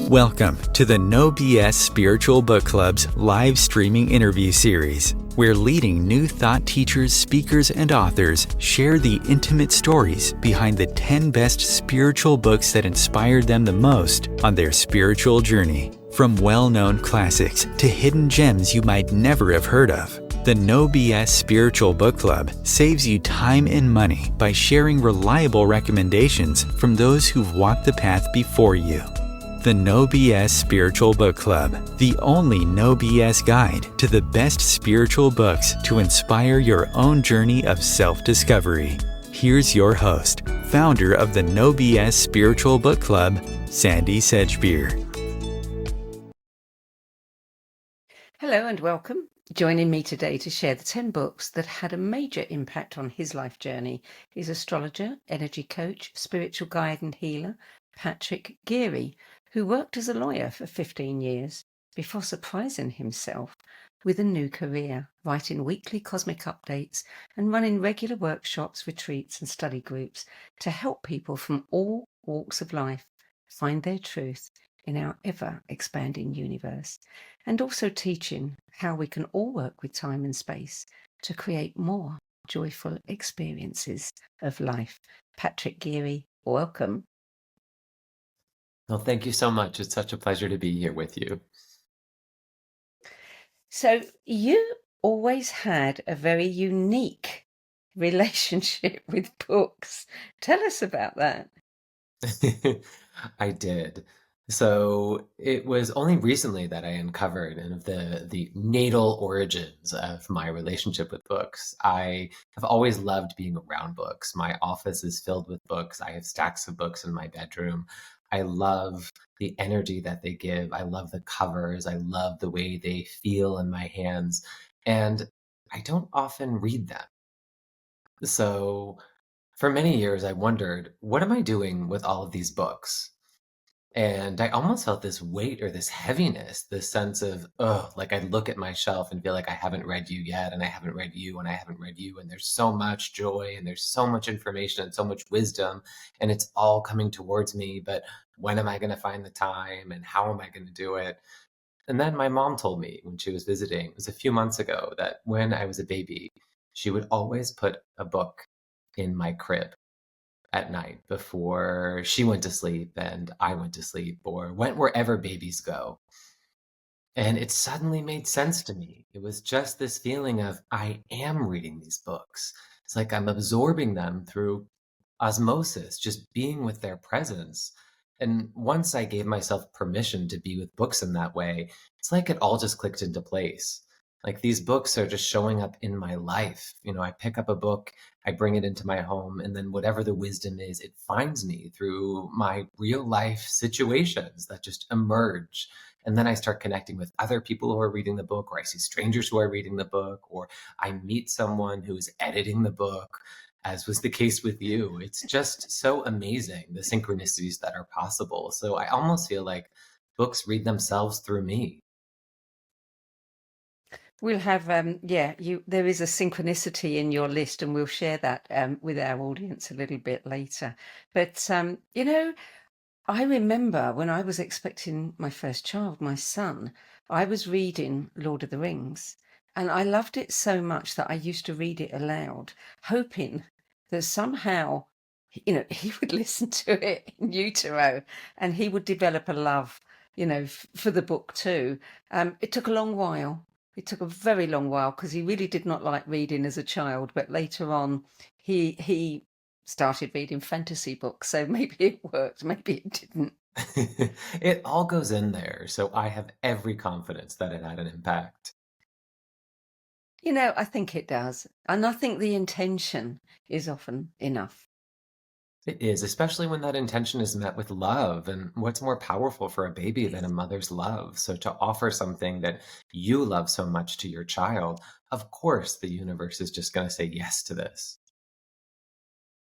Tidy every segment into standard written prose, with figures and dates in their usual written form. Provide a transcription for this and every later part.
Welcome to the No BS Spiritual Book Club's live streaming interview series, where leading new thought teachers, speakers, and authors share the intimate stories behind the 10 best spiritual books that inspired them the most on their spiritual journey. From well-known classics to hidden gems you might never have heard of, the No BS Spiritual Book Club saves you time and money by sharing reliable recommendations from those who've walked the path before you. The No BS Spiritual Book Club, the only no BS guide to the best spiritual books to inspire your own journey of self-discovery. Here's your host, founder of the No BS Spiritual Book Club, Sandy Sedgbeer. Hello and welcome. Joining me today to share the 10 books that had a major impact on his life journey is astrologer, energy coach, spiritual guide and healer, Patrick Geary, who worked as a lawyer for 15 years before surprising himself with a new career, writing weekly cosmic updates and running regular workshops, retreats and study groups to help people from all walks of life find their truth in our ever-expanding universe, and also teaching how we can all work with time and space to create more joyful experiences of life. Patrick Geary, welcome. Well, thank you so much. It's such a pleasure to be here with you. So you always had a very unique relationship with books. Tell us about that. I did. So it was only recently that I uncovered kind of the natal origins of my relationship with books. I have always loved being around books. My office is filled with books. I have stacks of books in my bedroom. I love the energy that they give. I love the covers. I love the way they feel in my hands. And I don't often read them. So for many years, I wondered, what am I doing with all of these books? And I almost felt this weight or this heaviness, this sense of, oh, like I'd look at my shelf and feel like I haven't read you yet, and I haven't read you, and I haven't read you. And there's so much joy, and there's so much information, and so much wisdom, and it's all coming towards me. But when am I going to find the time, and how am I going to do it? And then my mom told me when she was visiting, it was a few months ago, that when I was a baby, she would always put a book in my crib at night before she went to sleep and I went to sleep or went wherever babies go. And it suddenly made sense to me. It was just this feeling of I am reading these books. It's like I'm absorbing them through osmosis, just being with their presence. And once I gave myself permission to be with books in that way, it's like it all just clicked into place. Like these books are just showing up in my life. I pick up a book, I bring it into my home, and then whatever the wisdom is, it finds me through my real life situations that just emerge. And then I start connecting with other people who are reading the book, or I see strangers who are reading the book, or I meet someone who is editing the book, as was the case with you. It's just so amazing, the synchronicities that are possible. So I almost feel like books read themselves through me. We'll have, there is a synchronicity in your list, and we'll share that with our audience a little bit later. But, I remember when I was expecting my first child, my son, I was reading Lord of the Rings, and I loved it so much that I used to read it aloud, hoping that somehow, he would listen to it in utero and he would develop a love, for the book too. It took a long while. It took a very long while because he really did not like reading as a child, but later on he started reading fantasy books, so maybe it worked, maybe it didn't. It all goes in there. So I have every confidence that it had an impact. I think it does. And I think the intention is often enough. It is, especially when that intention is met with love. And what's more powerful for a baby than a mother's love? So to offer something that you love so much to your child, of course, the universe is just going to say yes to this.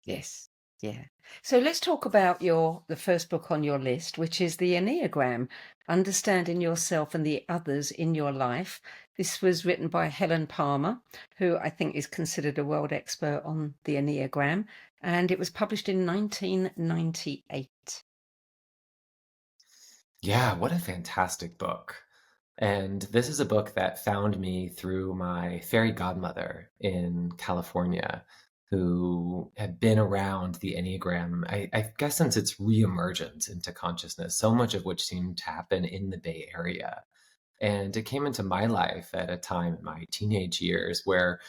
Yes. Yeah. So let's talk about the first book on your list, which is the Enneagram, Understanding Yourself and the Others in Your Life. This was written by Helen Palmer, who I think is considered a world expert on the Enneagram, and it was published in 1998. Yeah, what a fantastic book. And this is a book that found me through my fairy godmother in California, who had been around the Enneagram, I guess, since its reemergence into consciousness, so much of which seemed to happen in the Bay Area. And it came into my life at a time in my teenage years where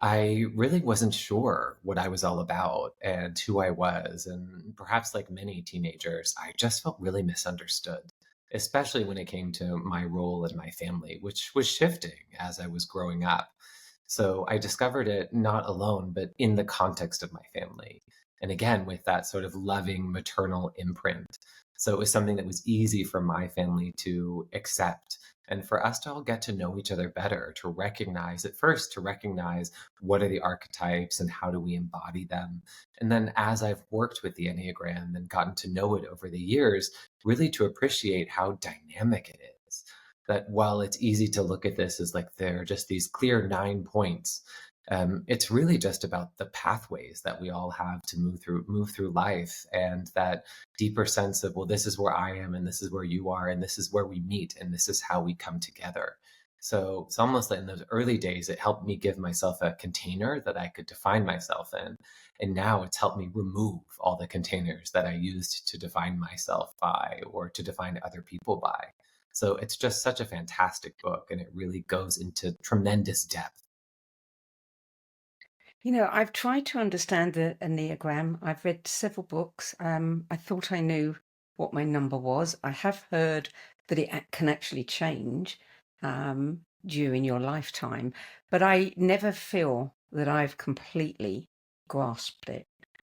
I really wasn't sure what I was all about and who I was. And perhaps like many teenagers, I just felt really misunderstood, especially when it came to my role in my family, which was shifting as I was growing up. So I discovered it not alone, but in the context of my family. And again, with that sort of loving maternal imprint. So it was something that was easy for my family to accept and for us to all get to know each other better, to recognize at first, to recognize what are the archetypes and how do we embody them. And then as I've worked with the Enneagram and gotten to know it over the years, really to appreciate how dynamic it is. That while it's easy to look at this as like there are just these clear 9 points, it's really just about the pathways that we all have to move through life, and that deeper sense of, well, this is where I am and this is where you are and this is where we meet and this is how we come together. So it's almost like in those early days, it helped me give myself a container that I could define myself in. And now it's helped me remove all the containers that I used to define myself by or to define other people by. So it's just such a fantastic book, and it really goes into tremendous depth. I've tried to understand the Enneagram. I've read several books. I thought I knew what my number was. I have heard that it can actually change during your lifetime, but I never feel that I've completely grasped it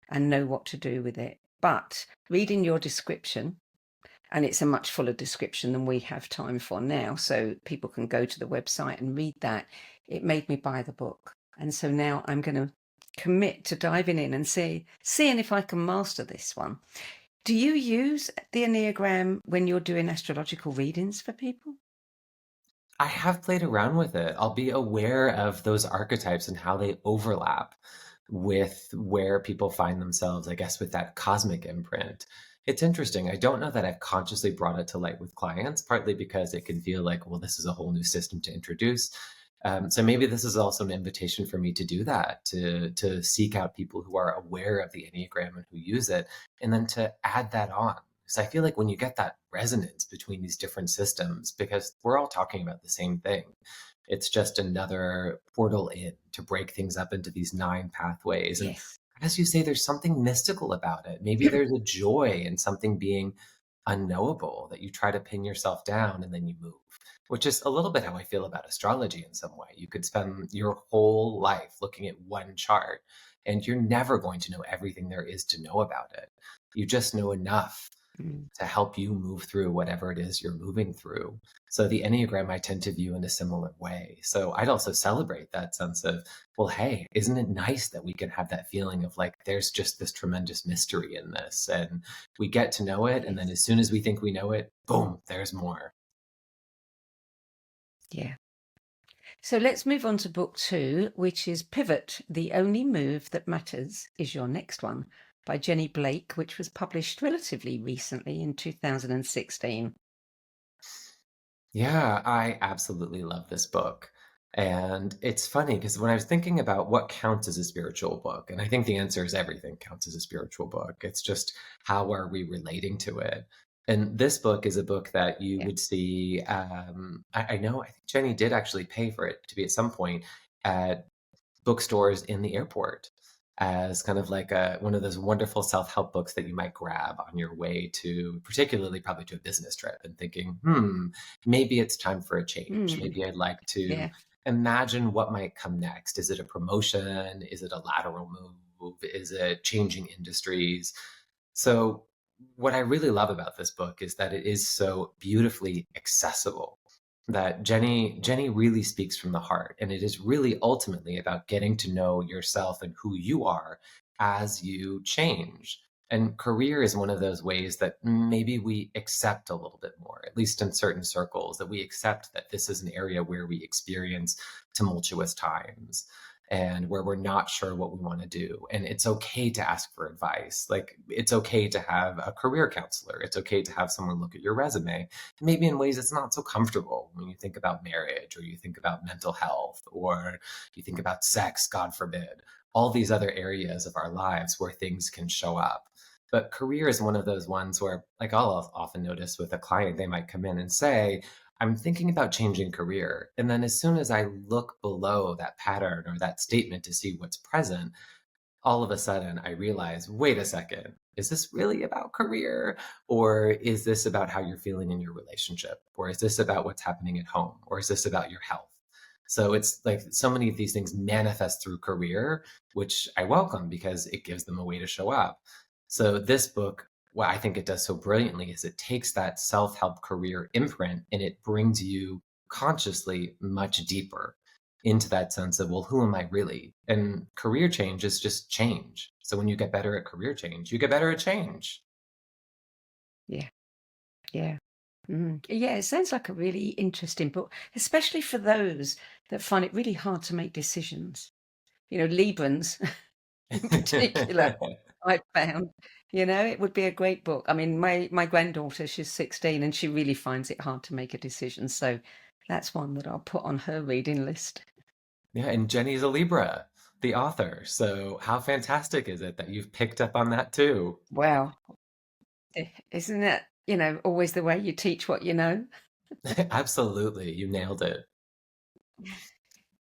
and know what to do with it. But reading your description, and it's a much fuller description than we have time for now, so people can go to the website and read that. It made me buy the book. And so now I'm going to commit to diving in and seeing if I can master this one. Do you use the Enneagram when you're doing astrological readings for people? I have played around with it. I'll be aware of those archetypes and how they overlap with where people find themselves, I guess, with that cosmic imprint. It's interesting. I don't know that I've consciously brought it to light with clients, partly because it can feel like, well, this is a whole new system to introduce. So maybe this is also an invitation for me to do that, to seek out people who are aware of the Enneagram and who use it, and then to add that on. Because I feel like when you get that resonance between these different systems, because we're all talking about the same thing, it's just another portal in to break things up into these 9 pathways. And Yes. as you say, there's something mystical about it. Maybe there's a joy in something being unknowable that you try to pin yourself down and then you move, which is a little bit how I feel about astrology in some way. You could spend your whole life looking at one chart and you're never going to know everything there is to know about it. You just know enough Mm. to help you move through whatever it is you're moving through. So the Enneagram I tend to view in a similar way. So I'd also celebrate that sense of, well, hey, isn't it nice that we can have that feeling of like, there's just this tremendous mystery in this and we get to know it. And then Yes. as soon as we think we know it, boom, there's more. Yeah. So let's move on to book 2, which is Pivot, The Only Move That Matters Is Your Next One, by Jenny Blake, which was published relatively recently in 2016. Yeah, I absolutely love this book. And it's funny because when I was thinking about what counts as a spiritual book, and I think the answer is everything counts as a spiritual book. It's just how are we relating to it? And this book is a book that you Yeah. would see. I know, I think Jenny did actually pay for it to be at some point at bookstores in the airport as kind of like one of those wonderful self-help books that you might grab on your way to, particularly probably to a business trip, and thinking, maybe it's time for a change. Mm. Maybe I'd like to Yeah. imagine what might come next. Is it a promotion? Is it a lateral move? Is it changing industries? So what I really love about this book is that it is so beautifully accessible. That Jenny really speaks from the heart, and it is really ultimately about getting to know yourself and who you are as you change. And career is one of those ways that maybe we accept a little bit more, at least in certain circles, that we accept that this is an area where we experience tumultuous times. and where we're not sure what we want to do. And it's okay to ask for advice. Like, it's okay to have a career counselor. It's okay to have someone look at your resume, maybe in ways it's not so comfortable when you think about marriage, or you think about mental health, or you think about sex, God forbid, all these other areas of our lives where things can show up. But career is one of those ones where, like, I'll often notice with a client, they might come in and say, I'm thinking about changing career. And then as soon as I look below that pattern or that statement to see what's present, all of a sudden I realize, wait a second, is this really about career? Or is this about how you're feeling in your relationship? Or is this about what's happening at home? Or is this about your health? So it's like so many of these things manifest through career, which I welcome because it gives them a way to show up. So this book, what I think it does so brilliantly is it takes that self-help career imprint and it brings you consciously much deeper into that sense of, well, who am I really? And career change is just change. So when you get better at career change, you get better at change. Yeah, yeah. Yeah, it sounds like a really interesting book, especially for those that find it really hard to make decisions. Librans in particular, I found, it would be a great book. I mean, my granddaughter, she's 16 and she really finds it hard to make a decision. So that's one that I'll put on her reading list. Yeah, and Jenny's a Libra, the author. So how fantastic is it that you've picked up on that too? Wow. Isn't it, always the way you teach what you know? Absolutely, you nailed it.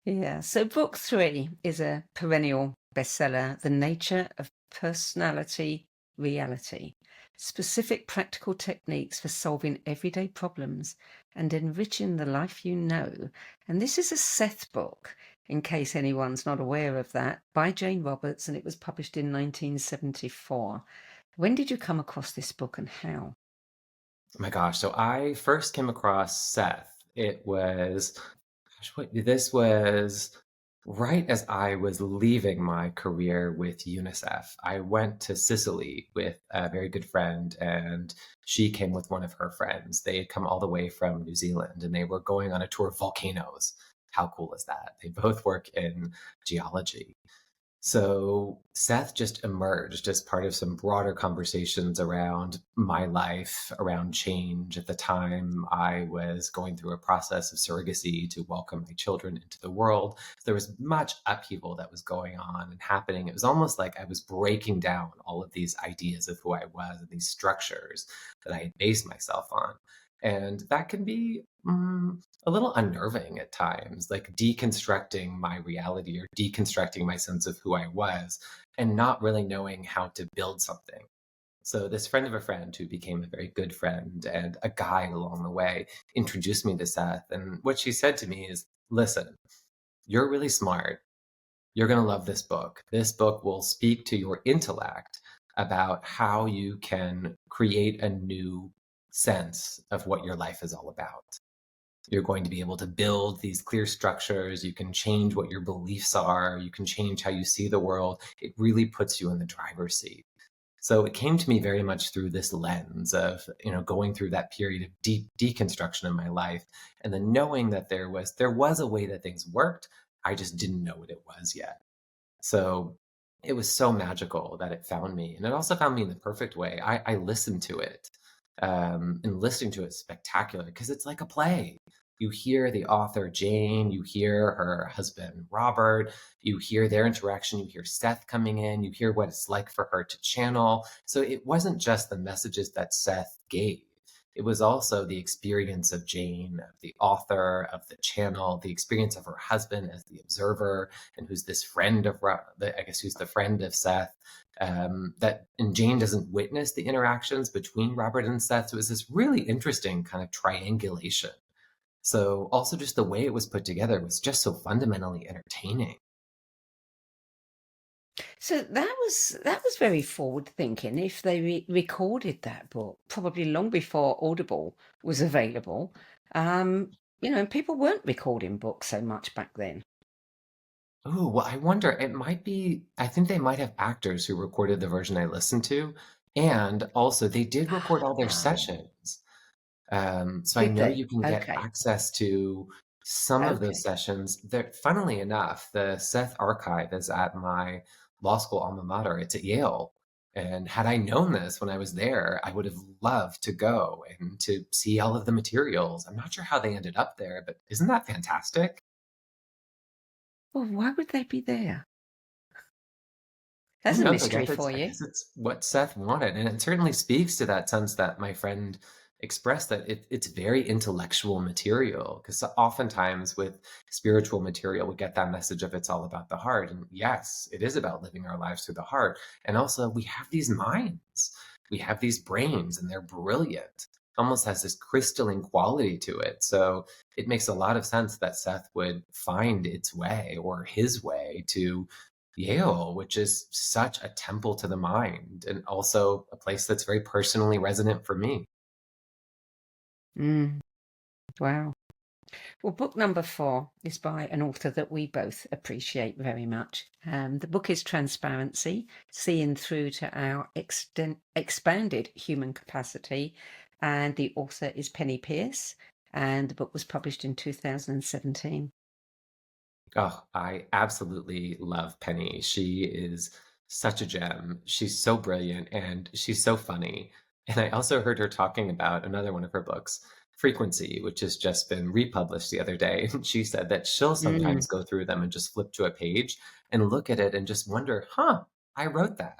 Yeah. So book 3 is a perennial bestseller, The Nature of Personality Reality. Specific practical techniques for solving everyday problems and enriching the life you know. And this is a Seth book, in case anyone's not aware of that, by Jane Roberts, and it was published in 1974. When did you come across this book and how? Oh my gosh. So I first came across Seth. It was, gosh, this was right as I was leaving my career with UNICEF. I went to Sicily with a very good friend, and she came with one of her friends. They had come all the way from New Zealand and they were going on a tour of volcanoes. How cool is that? They both work in geology. So Seth just emerged as part of some broader conversations around my life, around change. At the time, I was going through a process of surrogacy to welcome my children into the world. There was much upheaval that was going on and happening. It was almost like I was breaking down all of these ideas of who I was and these structures that I had based myself on. And that can be a little unnerving at times, like deconstructing my reality or deconstructing my sense of who I was and not really knowing how to build something. So, this friend of a friend who became a very good friend and a guide along the way introduced me to Seth. And what she said to me is, listen, you're really smart. You're going to love this book. This book will speak to your intellect about how you can create a new sense of what your life is all about. You're going to be able to build these clear structures. You can change what your beliefs are. You can change how you see the world. It really puts you in the driver's seat. So it came to me very much through this lens of, going through that period of deep deconstruction in my life, and then knowing that there was a way that things worked. I just didn't know what it was yet. So it was so magical that it found me. And it also found me in the perfect way. I listened to it. And listening to it is spectacular because it's like a play. You hear the author, Jane, you hear her husband, Robert, you hear their interaction, you hear Seth coming in, you hear what it's like for her to channel. So it wasn't just the messages that Seth gave. It was also the experience of Jane, of the author, of the channel, the experience of her husband as the observer, and who's this friend of, I guess, who's the friend of Seth. And Jane doesn't witness the interactions between Robert and Seth. So it was this really interesting kind of triangulation. So also just the way it was put together was just so fundamentally entertaining. So that was very forward thinking. If they recorded that book, probably long before Audible was available, and people weren't recording books so much back then. Oh, well, I wonder, I think they might have actors who recorded the version I listened to. And also, they did record all their Ah, sessions. So I did know they? you can get Okay. access to some of those Okay. sessions, they're funnily enough, the Seth Archive is at my law school alma mater. It's at Yale. And had I known this when I was there, I would have loved to go and to see all of the materials. I'm not sure how they ended up there, but isn't that fantastic? Well, why would they be there? Who That's a knows? mystery for I you. guess it's what Seth wanted, and it certainly speaks to that sense that my friend expressed, that it's very intellectual material. Because oftentimes with spiritual material, we get that message of it's all about the heart, and yes, it is about living our lives through the heart. And also, we have these minds, we have these brains, and they're brilliant. Almost has this crystalline quality to it. So it makes a lot of sense that Seth would find its way or his way to Yale, which is such a temple to the mind and also a place that's very personally resonant for me. Mm, wow. Well, book number 4 is by an author that we both appreciate very much. The book is Transparency, Seeing Through to Our Expanded Human Capacity, and the author is Penny Pierce, and the book was published in 2017. Oh, I absolutely love Penny. She is such a gem. She's so brilliant and she's so funny. And I also heard her talking about another one of her books, Frequency, which has just been republished the other day. And she said that she'll Mm, sometimes go through them and just flip to a page and look at it and just wonder, huh, I wrote that.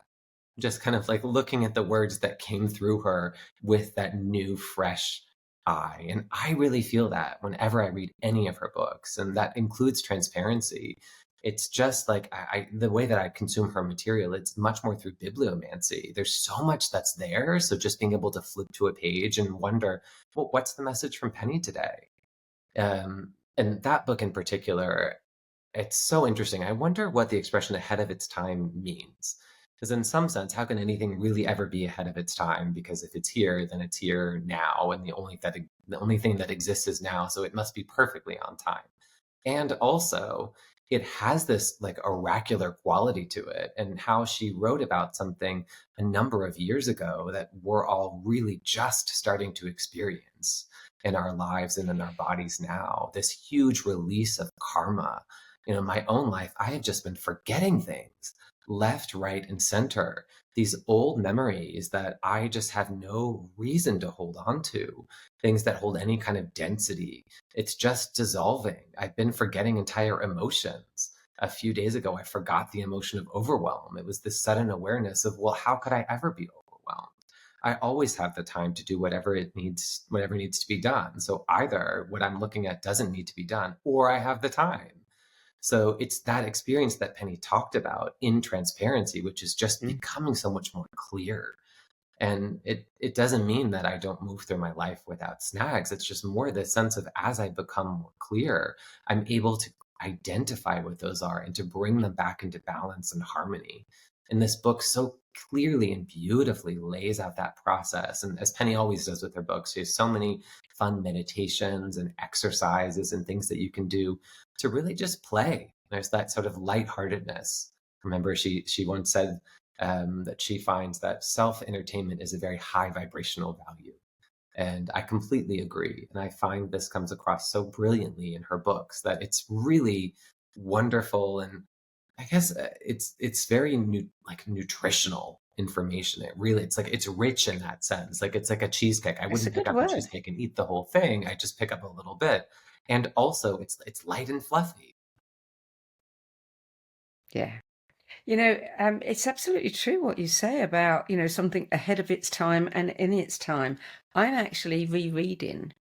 Just kind of like looking at the words that came through her with that new, fresh eye. And I really feel that whenever I read any of her books, and that includes Transparency. It's just like the way that I consume her material, it's much more through bibliomancy. There's so much that's there. So just being able to flip to a page and wonder, well, what's the message from Penny today? And that book in particular, it's so interesting. I wonder what the expression ahead of its time means. Because in some sense, how can anything really ever be ahead of its time? Because if it's here, then it's here now, and the only thing that exists is now, so it must be perfectly on time. And also, it has this like oracular quality to it, and how she wrote about something a number of years ago that we're all really just starting to experience in our lives and in our bodies now. This huge release of karma. My own life, I have just been forgetting things left, right, and center. These old memories that I just have no reason to hold on to, things that hold any kind of density, it's just dissolving. I've been forgetting entire emotions. A few days ago, I forgot the emotion of overwhelm. It was this sudden awareness of, well, how could I ever be overwhelmed? I always have the time to do whatever needs to be done. So either what I'm looking at doesn't need to be done, or I have the time. So it's that experience that Penny talked about in Transparency, which is just mm. becoming so much more clear. And it doesn't mean that I don't move through my life without snags. It's just more the sense of, as I become more clear, I'm able to identify what those are and to bring them back into balance and harmony. And this book so clearly and beautifully lays out that process. And as Penny always does with her books, she has so many fun meditations and exercises and things that you can do to really just play. There's that sort of lightheartedness. Remember, she once said that she finds that self entertainment is a very high vibrational value. And I completely agree. And I find this comes across so brilliantly in her books that it's really wonderful. And I guess it's very like nutritional information. It's like it's rich in that sense. Like it's like a cheesecake. I It's a wouldn't pick good up a word. cheesecake and eat the whole thing. I just pick up a little bit. And also it's light and fluffy. Yeah. It's absolutely true what you say about, something ahead of its time and in its time. I'm actually rereading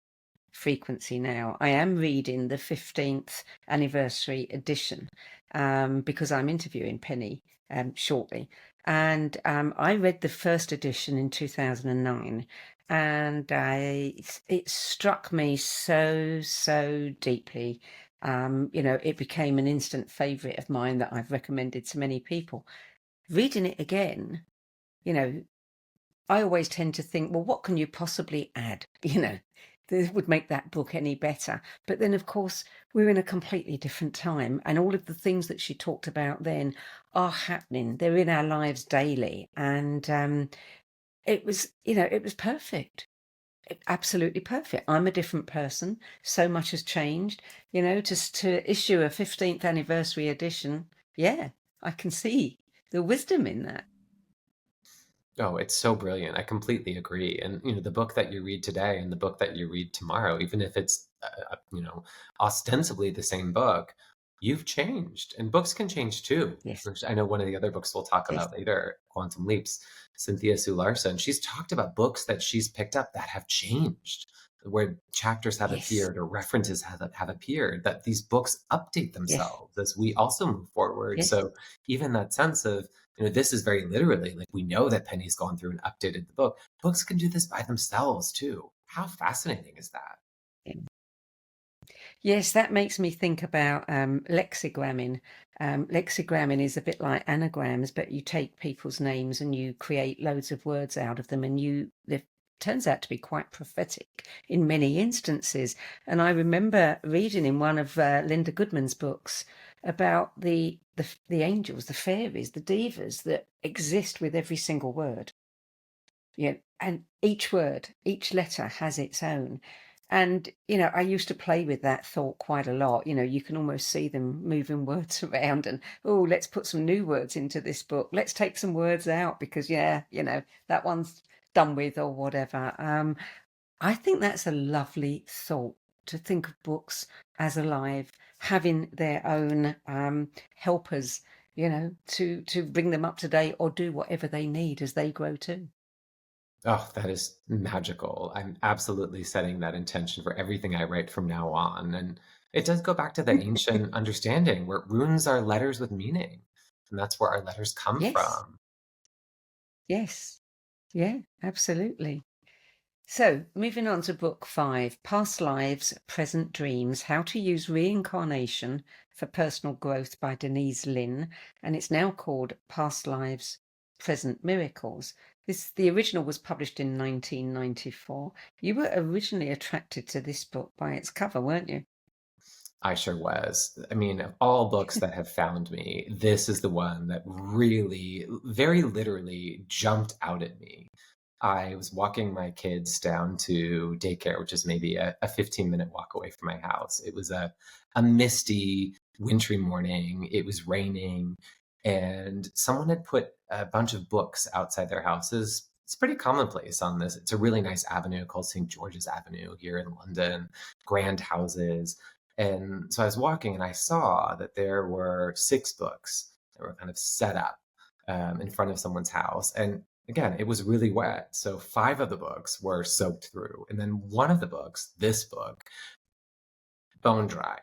Frequency now. I am reading the 15th anniversary edition because I'm interviewing Penny shortly. And I read the first edition in 2009 and it struck me so, so deeply. It became an instant favorite of mine that I've recommended to many people. Reading it again, you know, I always tend to think, well, what can you possibly add? That would make that book any better. But then, of course, we're in a completely different time, and all of the things that she talked about then are happening. They're in our lives daily, and it was perfect. Absolutely perfect. I'm a different person. So much has changed. To issue a 15th anniversary edition, yeah, I can see the wisdom in that. Oh, it's so brilliant. I completely agree. And the book that you read today and the book that you read tomorrow, even if it's ostensibly the same book, you've changed, and books can change too. Yes, Which I know one of the other books we'll talk yes, about later, Quantum Leaps, Cynthia Sue Larson. She's talked about books that she's picked up that have changed, where chapters have yes, appeared or references have appeared. That these books update yes, themselves as we also move forward. yes. So even that sense of this is very literally like we know that Penny's gone through and updated the book. Books can do this by themselves too. How fascinating is that? Yes, that makes me think about lexigramming. Lexigramming is a bit like anagrams, but you take people's names and you create loads of words out of them, and it turns out to be quite prophetic in many instances. And I remember reading in one of Linda Goodman's books about the angels, the fairies, the divas that exist with every single word. Yeah, and each word, each letter has its own. And, I used to play with that thought quite a lot. You can almost see them moving words around and, oh, let's put some new words into this book. Let's take some words out because, yeah, that one's done with or whatever. I think that's a lovely thought to think of books as alive, having their own helpers, to bring them up to date or do whatever they need as they grow too. Oh, that is magical. I'm absolutely setting that intention for everything I write from now on. And it does go back to the ancient understanding where runes are letters with meaning. And that's where our letters come Yes, from. yes, yeah, absolutely. So, moving on to book 5, Past Lives, Present Dreams, How to Use Reincarnation for Personal Growth by Denise Lynn. And it's now called Past Lives, Present Miracles. The original was published in 1994. You were originally attracted to this book by its cover, weren't you? I sure was. I mean, of all books that have found me, this is the one that really, very literally jumped out at me. I was walking my kids down to daycare, which is maybe a 15-minute walk away from my house. It was a misty, wintry morning. It was raining, and someone had put a bunch of books outside their houses. It's pretty commonplace on this. It's a really nice avenue called St. George's Avenue here in London, grand houses. And so I was walking and I saw that there were 6 books that were kind of set up in front of someone's house. And again, it was really wet. So 5 of the books were soaked through. And then one of the books, this book, bone dry,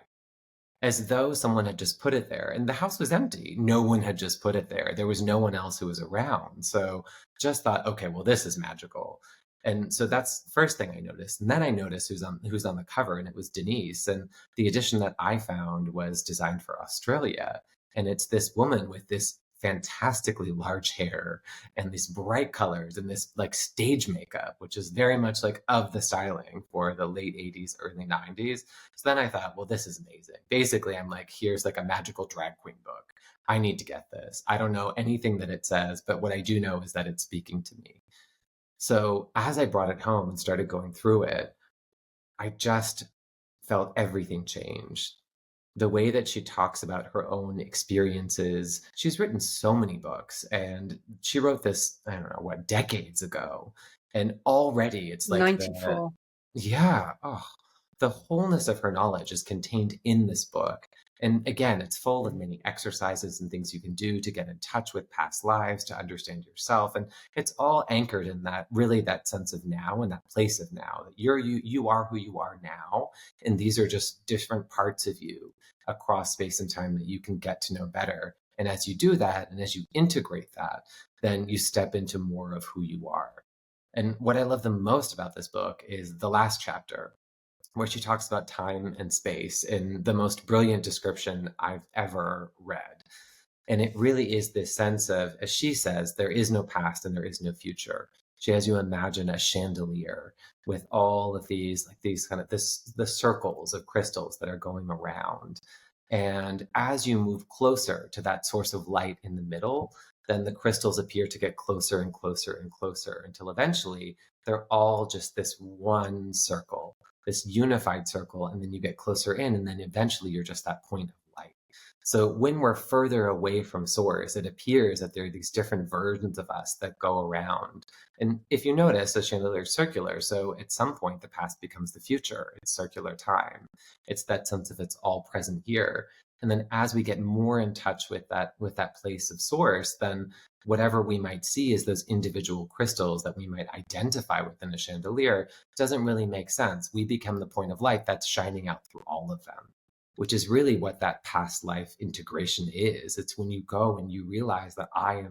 as though someone had just put it there. And the house was empty. No one had just put it there. There was no one else who was around. So just thought, okay, well, this is magical. And so that's the first thing I noticed. And then I noticed who's on the cover, and it was Denise. And the edition that I found was designed for Australia. And it's this woman with this fantastically large hair and these bright colors and this like stage makeup, which is very much like of the styling for the late 80s, early 90s. So then I thought, well, this is amazing. Basically, I'm like, here's like a magical drag queen book. I need to get this. I don't know anything that it says, but what I do know is that it's speaking to me. So as I brought it home and started going through it, I just felt everything change. The way that she talks about her own experiences, she's written so many books, and she wrote this, I don't know what, decades ago. And already it's like 94. yeah, oh, the wholeness of her knowledge is contained in this book. And again, it's full of many exercises and things you can do to get in touch with past lives, to understand yourself. And it's all anchored in that, really that sense of now and that place of now, that you are who you are now. And these are just different parts of you across space and time that you can get to know better. And as you do that, and as you integrate that, then you step into more of who you are. And what I love the most about this book is the last chapter, where she talks about time and space in the most brilliant description I've ever read. And it really is this sense of, as she says, there is no past and there is no future. She has you imagine a chandelier with all of these, like these kind of the circles of crystals that are going around. And as you move closer to that source of light in the middle, then the crystals appear to get closer and closer and closer until eventually they're all just this one circle, this unified circle. And then you get closer in, and then eventually you're just that point of light. So when we're further away from source, it appears that there are these different versions of us that go around. And if you notice, the chandelier is circular. So at some point, the past becomes the future. It's circular time. It's that sense of it's all present here. And then as we get more in touch with that place of source, then whatever we might see as those individual crystals that we might identify within a chandelier doesn't really make sense. We become the point of light that's shining out through all of them, which is really what that past life integration is. It's when you go and you realize that I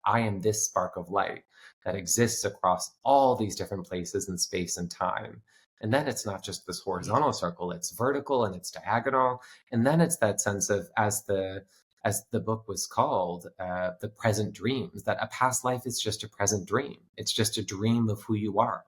am this spark of light that exists across all these different places in space and time. And then it's not just this horizontal circle, it's vertical and it's diagonal. And then it's that sense of, as the book was called, the present dreams, that a past life is just a present dream. It's just a dream of who you are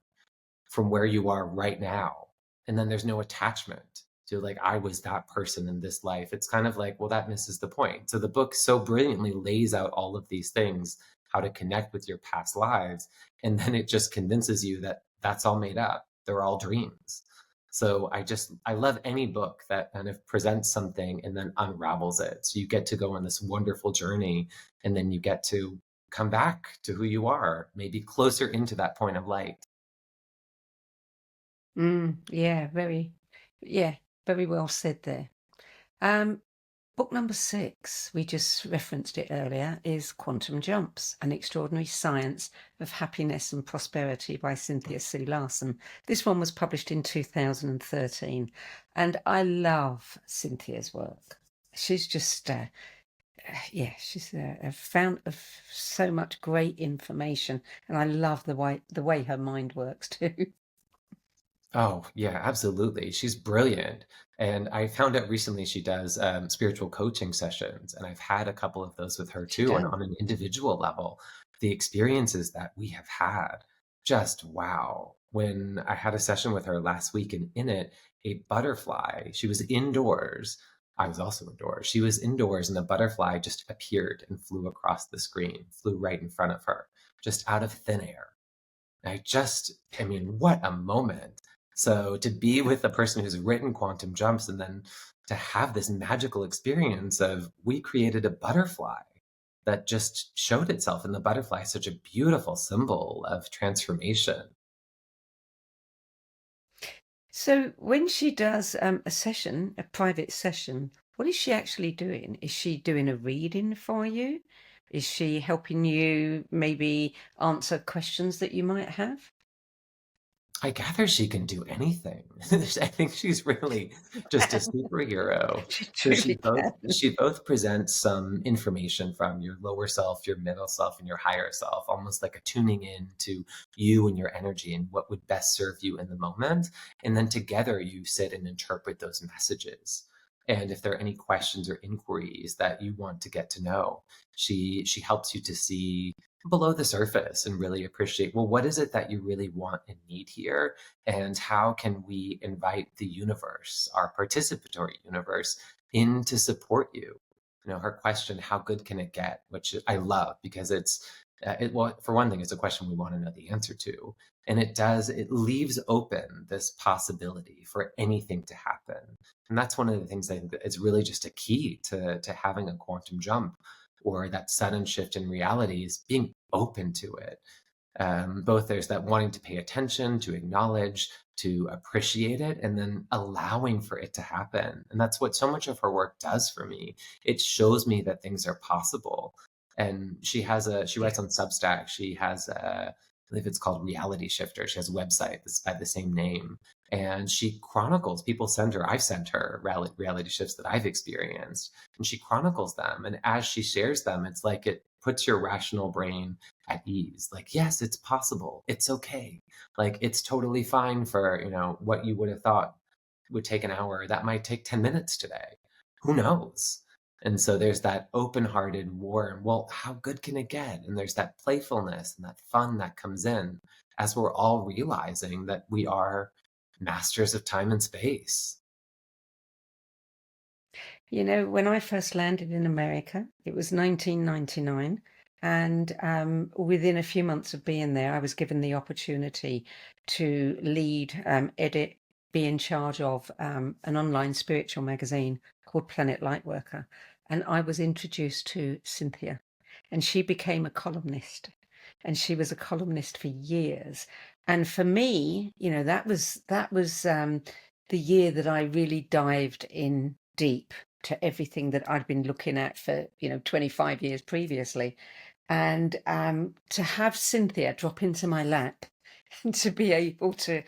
from where you are right now. And then there's no attachment to like, I was that person in this life. It's kind of like, well, that misses the point. So the book so brilliantly lays out all of these things, how to connect with your past lives. And then it just convinces you that that's all made up. They're all dreams. So I love any book that kind of presents something and then unravels it. So you get to go on this wonderful journey, and then you get to come back to who you are, maybe closer into that point of light. Yeah, very well said there. Book number 6, we just referenced it earlier, is Quantum Jumps, An Extraordinary Science of Happiness and Prosperity by Cynthia C. Larson. This one was published in 2013, and I love Cynthia's work. She's just, she's a fount of so much great information, and I love the way her mind works too. Oh, yeah, absolutely. She's brilliant. And I found out recently she does spiritual coaching sessions, and I've had a couple of those with her She too. And does. on an individual level, the experiences that we have had, just wow. When I had a session with her last week, and in it, a butterfly, she was indoors. I was also indoors. She was indoors, and the butterfly just appeared and flew across the screen, flew right in front of her, just out of thin air. I mean, what a moment. So to be with the person who's written Quantum Jumps, and then to have this magical experience of, we created a butterfly that just showed itself, and the butterfly is such a beautiful symbol of transformation. So when she does a private session, what is she actually doing? Is she doing a reading for you? Is she helping you maybe answer questions that you might have? I gather she can do anything. I think she's really just a superhero. She So truly can. she both presents some information from your lower self, your middle self, and your higher self, almost like a tuning in to you and your energy and what would best serve you in the moment. And then together you sit and interpret those messages. And if there are any questions or inquiries that you want to get to know, she helps you to see below the surface and really appreciate, well, what is it that you really want and need here? And how can we invite the universe, our participatory universe, in to support you? You know, her question, how good can it get? Which I love, because well, for one thing, it's a question we want to know the answer to. And it leaves open this possibility for anything to happen. And that's one of the things I think that is really just a key to having a quantum jump, or that sudden shift in reality, is being open to it. Both there's that wanting to pay attention, to acknowledge, to appreciate it, and then allowing for it to happen. And that's what so much of her work does for me. It shows me that things are possible. And she writes on Substack. She has I believe it's called Reality Shifter. She has a website that's by the same name. And she chronicles, I've sent her reality shifts that I've experienced, and she chronicles them. And as she shares them, it's like it puts your rational brain at ease. Like, yes, it's possible. It's okay. Like, it's totally fine for, what you would have thought would take an hour. That might take 10 minutes today. Who knows? And so there's that open-hearted, warm, well, how good can it get? And there's that playfulness and that fun that comes in as we're all realizing that we are masters of time and space. You know, when I first landed in America, it was 1999. And within a few months of being there, I was given the opportunity to lead, edit, be in charge of an online spiritual magazine called Planet Lightworker. And I was introduced to Cynthia, and she became a columnist. And she was a columnist for years. And for me, you know, that was the year that I really dived in deep to everything that I'd been looking at for, 25 years previously. And to have Cynthia drop into my lap and to be able to,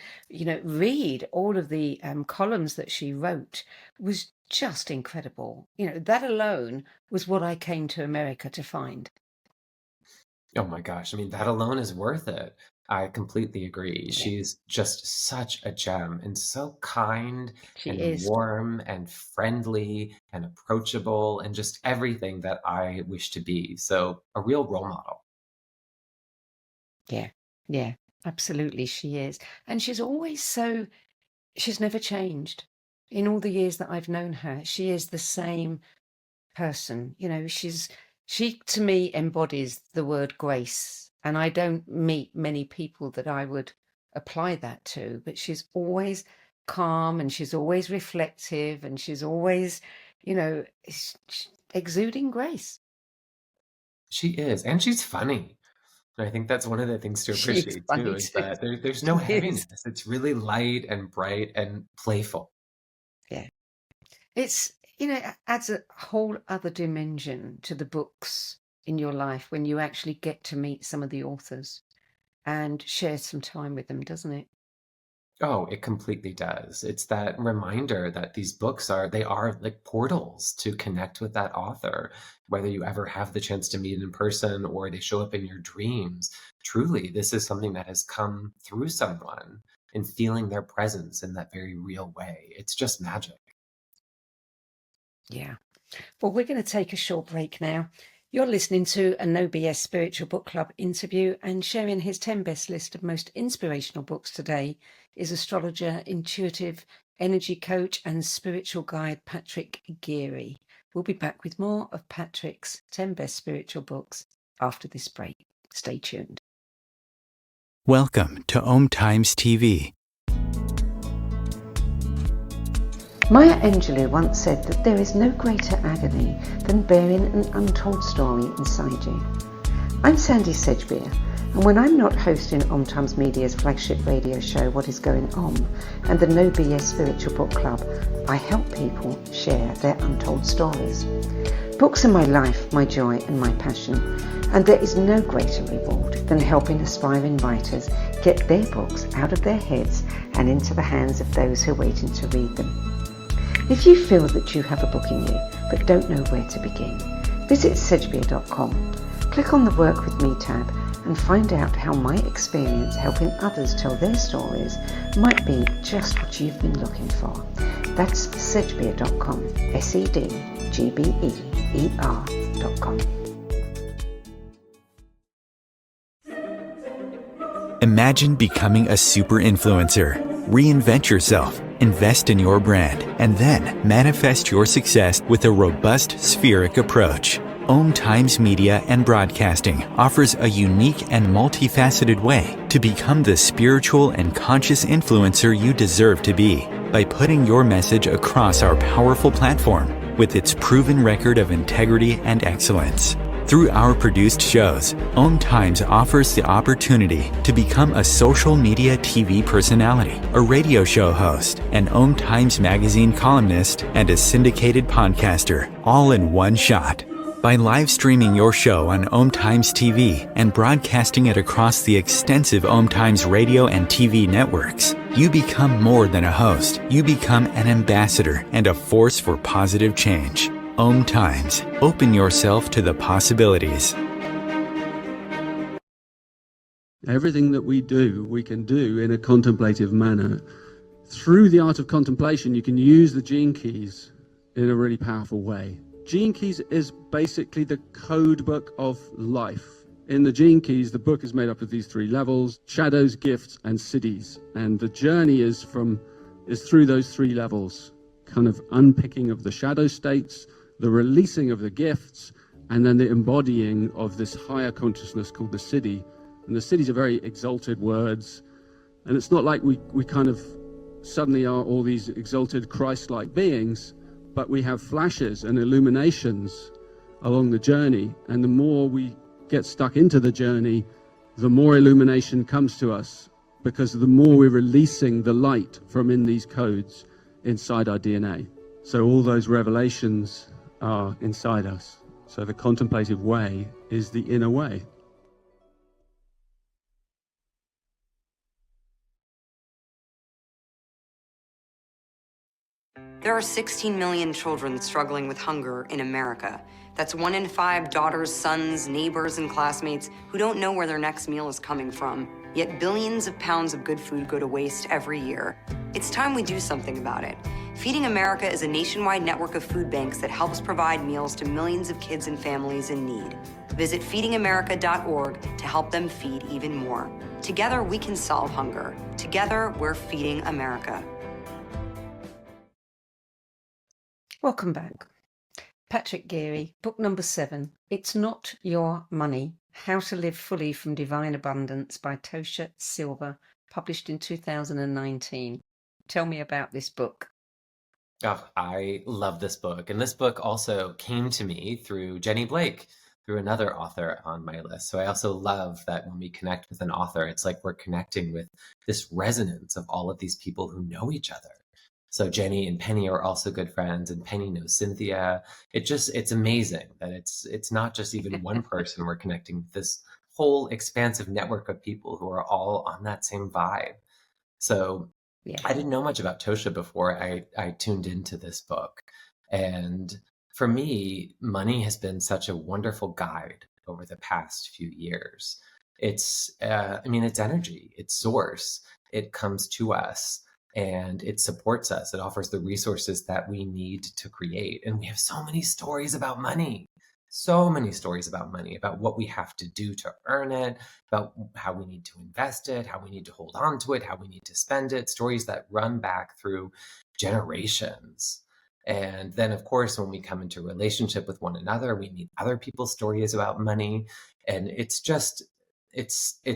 read all of the columns that she wrote was just incredible. You know, that alone was what I came to America to find. Oh my gosh. I mean, that alone is worth it. I completely agree. Yeah, She's just such a gem and so kind she and is. warm and friendly and approachable and just everything that I wish to be. So, a real role model. Yeah, yeah, absolutely, she is. And she's never changed. In all the years that I've known her, she is the same person. You know, she to me embodies the word grace. And I don't meet many people that I would apply that to, but she's always calm and she's always reflective and she's always, exuding grace. She is, and she's funny. And I think that's one of the things to She is appreciate too, funny is too. that there's no She is. heaviness. It's really light and bright and playful. Yeah. It adds a whole other dimension to the books in your life when you actually get to meet some of the authors and share some time with them, doesn't it? Oh, it completely does. It's that reminder that these books they are like portals to connect with that author, whether you ever have the chance to meet in person or they show up in your dreams. Truly, this is something that has come through someone and feeling their presence in that very real way. It's just magic. Yeah. Well, we're going to take a short break now. You're listening to a No BS Spiritual Book Club interview, and sharing his 10 best list of most inspirational books today is astrologer, intuitive energy coach, and spiritual guide Patrick Geary. We'll be back with more of Patrick's 10 best spiritual books after this break. Stay tuned. Welcome to Om Times TV. Maya Angelou once said that there is no greater agony than bearing an untold story inside you. I'm Sandy Sedgbeer, and when I'm not hosting Om Times Media's flagship radio show What Is Going On and the No BS Spiritual Book Club, I help people share their untold stories. Books are my life, my joy and my passion, and there is no greater reward than helping aspiring writers get their books out of their heads and into the hands of those who are waiting to read them. If you feel that you have a book in you but don't know where to begin, visit sedgbeer.com. Click on the Work With Me tab and find out how my experience helping others tell their stories might be just what you've been looking for. That's sedgbeer.com, sedgbeer.com. Imagine becoming a super influencer. Reinvent yourself, invest in your brand, and then manifest your success with a robust spheric approach. Om Times Media and Broadcasting offers a unique and multifaceted way to become the spiritual and conscious influencer you deserve to be by putting your message across our powerful platform with its proven record of integrity and excellence. Through our produced shows, Om Times offers the opportunity to become a social media TV personality, a radio show host, an Om Times magazine columnist, and a syndicated podcaster, all in one shot. By live streaming your show on Om Times TV and broadcasting it across the extensive Om Times radio and TV networks, you become more than a host. You become an ambassador and a force for positive change. Om Times. Open yourself to the possibilities. Everything that we do, we can do in a contemplative manner. Through the art of contemplation, you can use the gene keys in a really powerful way. Gene keys is basically the code book of life. In the gene keys, the book is made up of these three levels: shadows, gifts, and siddhis. And the journey is through those three levels. kind of unpicking of the shadow states, the releasing of the gifts, and then the embodying of this higher consciousness called the Siddhi. And the Siddhis are very exalted words. And it's not like we kind of suddenly are all these exalted Christ-like beings, but we have flashes and illuminations along the journey. And the more we get stuck into the journey, the more illumination comes to us, because the more we're releasing the light from in these codes inside our DNA. So all those revelations are inside us. So the contemplative way is the inner way. There are 16 million children struggling with hunger in America. That's 1 in 5 daughters, sons, neighbors, and classmates who don't know where their next meal is coming from. Yet billions of pounds of good food go to waste every year. It's time we do something about it. Feeding America is a nationwide network of food banks that helps provide meals to millions of kids and families in need. Visit feedingamerica.org to help them feed even more. Together, we can solve hunger. Together, we're feeding America. Welcome back. Patrick Geary, book number 7, It's Not Your Money, How to Live Fully from Divine Abundance by Tosha Silver, published in 2019. Tell me about this book. Oh, I love this book. And this book also came to me through Jenny Blake, through another author on my list. So I also love that when we connect with an author, it's like we're connecting with this resonance of all of these people who know each other. So Jenny and Penny are also good friends, and Penny knows Cynthia. It's amazing that it's not just even one person. We're connecting with this whole expansive network of people who are all on that same vibe. So Yeah. I didn't know much about Tosha before I tuned into this book. And for me, money has been such a wonderful guide over the past few years. It's energy, it's source, it comes to us, and it supports us. It offers the resources that we need to create. And we have so many stories about money, about what we have to do to earn it, about how we need to invest it, how we need to hold on to it, how we need to spend it, stories that run back through generations. And then, of course, when we come into relationship with one another, we need other people's stories about money. And it's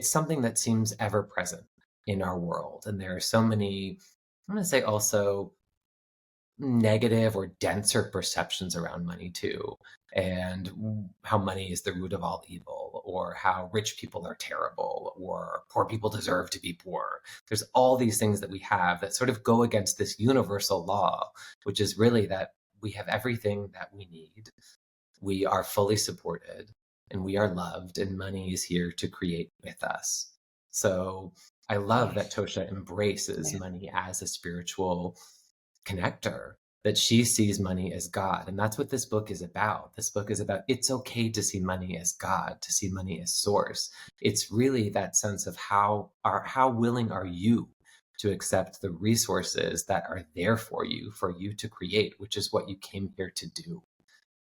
something that seems ever present in our world. And there are so many, I'm going to say also negative or denser perceptions around money too, and how money is the root of all evil, or how rich people are terrible, or poor people deserve to be poor. There's all these things that we have that sort of go against this universal law, which is really that we have everything that we need. We are fully supported and we are loved, and money is here to create with us. So I love that Tosha embraces money as a spiritual connector, that she sees money as God. And that's what this book is about. This book is about, it's okay to see money as God, to see money as source. It's really that sense of how willing are you to accept the resources that are there for you to create, which is what you came here to do.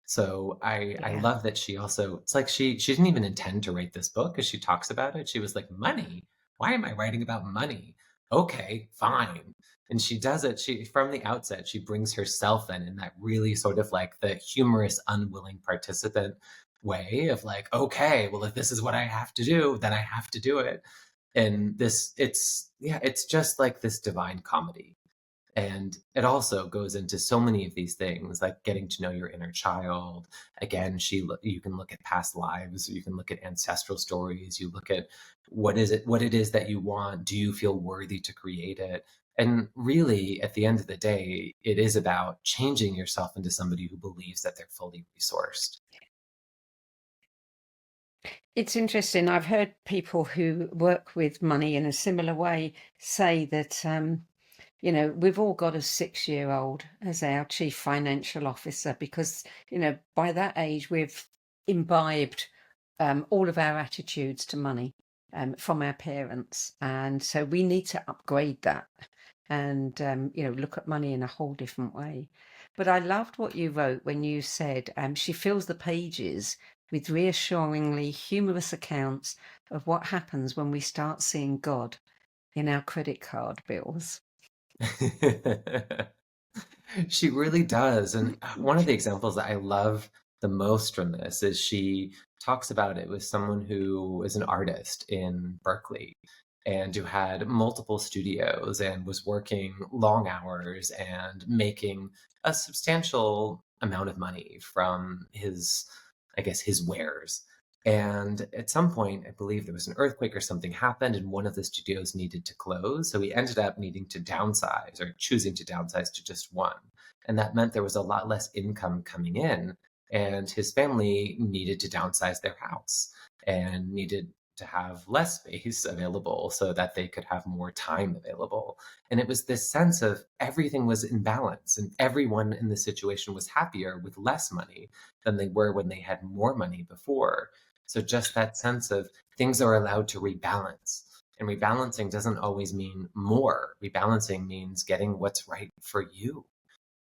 So I love that she also, it's like she didn't even intend to write this book. As she talks about it, she was like, money? Why am I writing about money? Okay, fine. And she does it. From the outset, she brings herself in that really sort of like the humorous, unwilling participant way of like, okay, well, if this is what I have to do, then I have to do it. And it's just like this divine comedy. And it also goes into so many of these things, like getting to know your inner child. Again, you can look at past lives, you can look at ancestral stories, you look at what it is that you want. Do you feel worthy to create it? And really, at the end of the day, it is about changing yourself into somebody who believes that they're fully resourced. It's interesting. I've heard people who work with money in a similar way say that, we've all got a 6-year-old as our chief financial officer because, by that age, we've imbibed all of our attitudes to money from our parents. And so we need to upgrade that and, look at money in a whole different way. But I loved what you wrote when you said she fills the pages with reassuringly humorous accounts of what happens when we start seeing God in our credit card bills. She really does. And one of the examples that I love the most from this is she talks about it with someone who is an artist in Berkeley and who had multiple studios and was working long hours and making a substantial amount of money from his, I guess, his wares. And at some point, I believe there was an earthquake or something happened, and one of the studios needed to close. So he ended up needing to downsize or choosing to downsize to just one. And that meant there was a lot less income coming in, and his family needed to downsize their house and needed to have less space available so that they could have more time available. And it was this sense of everything was in balance and everyone in the situation was happier with less money than they were when they had more money before. So just that sense of things are allowed to rebalance. And rebalancing doesn't always mean more. Rebalancing means getting what's right for you.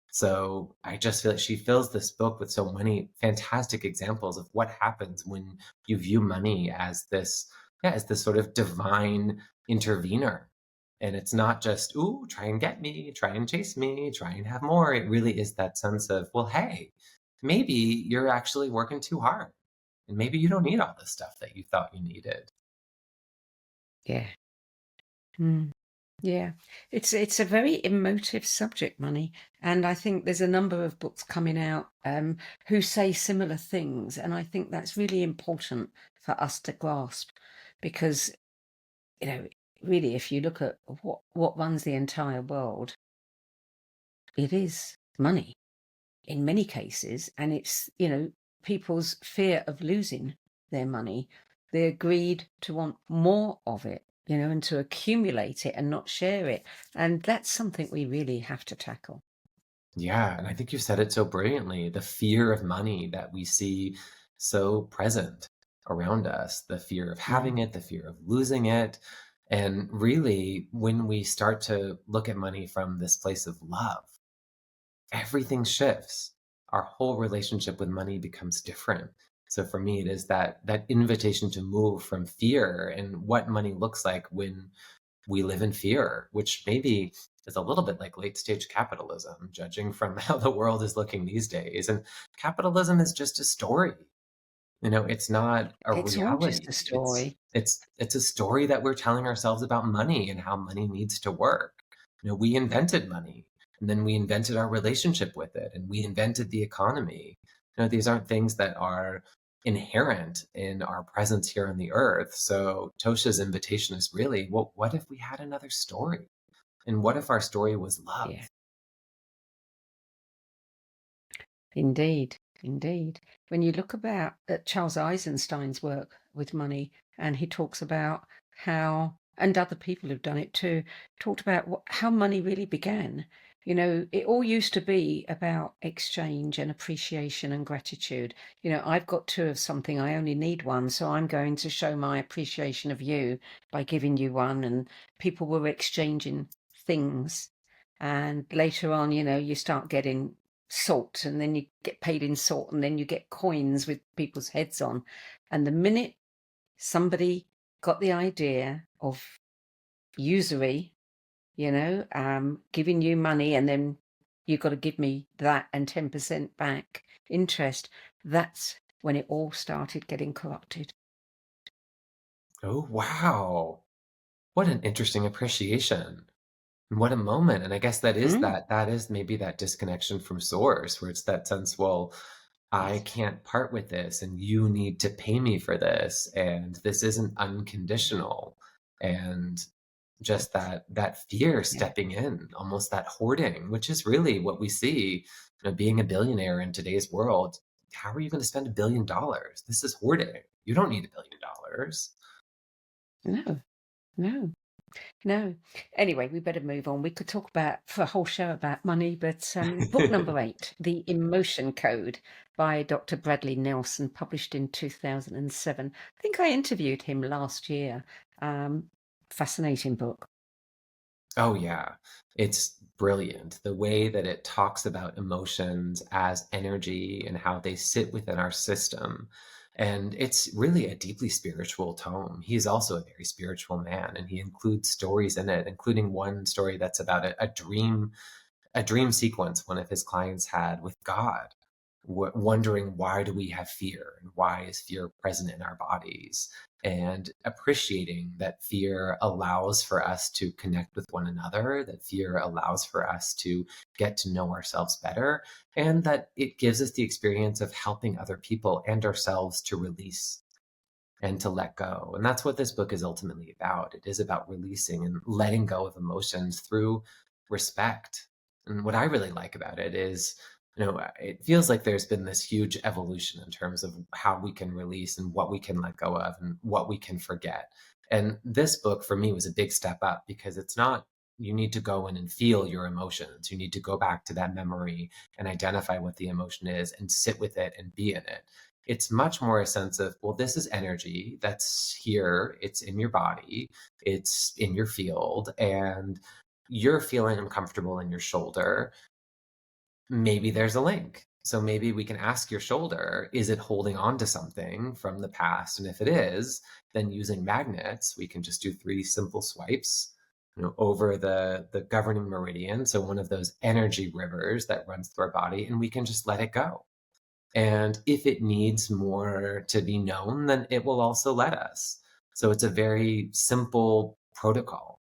So I just feel like she fills this book with so many fantastic examples of what happens when you view money as this, yeah, as this sort of divine intervener. And it's not just, ooh, try and get me, try and chase me, try and have more. It really is that sense of, well, hey, maybe you're actually working too hard. And maybe you don't need all the stuff that you thought you needed. Yeah. Mm. Yeah. It's a very emotive subject, money. And I think there's a number of books coming out who say similar things. And I think that's really important for us to grasp because, really, if you look at what runs the entire world, it is money in many cases. And it's, people's fear of losing their money, their greed to want more of it, and to accumulate it and not share it. And that's something we really have to tackle. Yeah, and I think you said it so brilliantly. The fear of money that we see so present around us, the fear of Mm. having it, the fear of losing it. And really, when we start to look at money from this place of love, everything shifts. Our whole relationship with money becomes different. So for me, it is that invitation to move from fear and what money looks like when we live in fear, which maybe is a little bit like late stage capitalism, judging from how the world is looking these days. And capitalism is just a story. It's not a It's all just reality. a It's story. it's it's a story that we're telling ourselves about money and how money needs to work. We invented money, and then we invented our relationship with it, and we invented the economy. These aren't things that are inherent in our presence here on the earth. So Tosha's invitation is really, well, what if we had another story? And what if our story was love? Yeah. Indeed, indeed. When you look at Charles Eisenstein's work with money, and he talks about how, and other people have done it too, talked about how money really began. It all used to be about exchange and appreciation and gratitude. I've got two of something, I only need one, so I'm going to show my appreciation of you by giving you one. And people were exchanging things. And later on, you start getting salt, and then you get paid in salt, and then you get coins with people's heads on. And the minute somebody got the idea of usury, giving you money and then you've got to give me that and 10% back interest, that's when it all started getting corrupted. Oh, wow. What an interesting appreciation. And what a moment. And I guess Mm. that is maybe that disconnection from source where it's that sense, well, I Yes. can't part with this and you need to pay me for this. And this isn't unconditional. And just that fear Yeah. stepping in, almost that hoarding, which is really what we see, being a billionaire in today's world. How are you going to spend $1 billion? This is hoarding. You don't need $1 billion. No, no. No. Anyway, we better move on. We could talk about for a whole show about money, but book number 8, The Emotion Code by Dr. Bradley Nelson, published in 2007. I think I interviewed him last year. Fascinating book. Oh, yeah. It's brilliant. The way that it talks about emotions as energy and how they sit within our system. And it's really a deeply spiritual tome. He's also a very spiritual man, and he includes stories in it, including one story that's about a dream a dream sequence one of his clients had with God, wondering why do we have fear and why is fear present in our bodies, and appreciating that fear allows for us to connect with one another, that fear allows for us to get to know ourselves better, and that it gives us the experience of helping other people and ourselves to release and to let go. And that's what this book is ultimately about. It is about releasing and letting go of emotions through respect. And what I really like about it is, it feels like there's been this huge evolution in terms of how we can release and what we can let go of and what we can forget. And this book for me was a big step up, because it's not, you need to go in and feel your emotions. You need to go back to that memory and identify what the emotion is and sit with it and be in it. It's much more a sense of, well, this is energy that's here, it's in your body, it's in your field, and you're feeling uncomfortable in your shoulder. Maybe there's a link. So maybe we can ask your shoulder, is it holding on to something from the past? And if it is, then using magnets, we can just do 3 simple swipes, over the governing meridian. So one of those energy rivers that runs through our body, and we can just let it go. And if it needs more to be known, then it will also let us. So it's a very simple protocol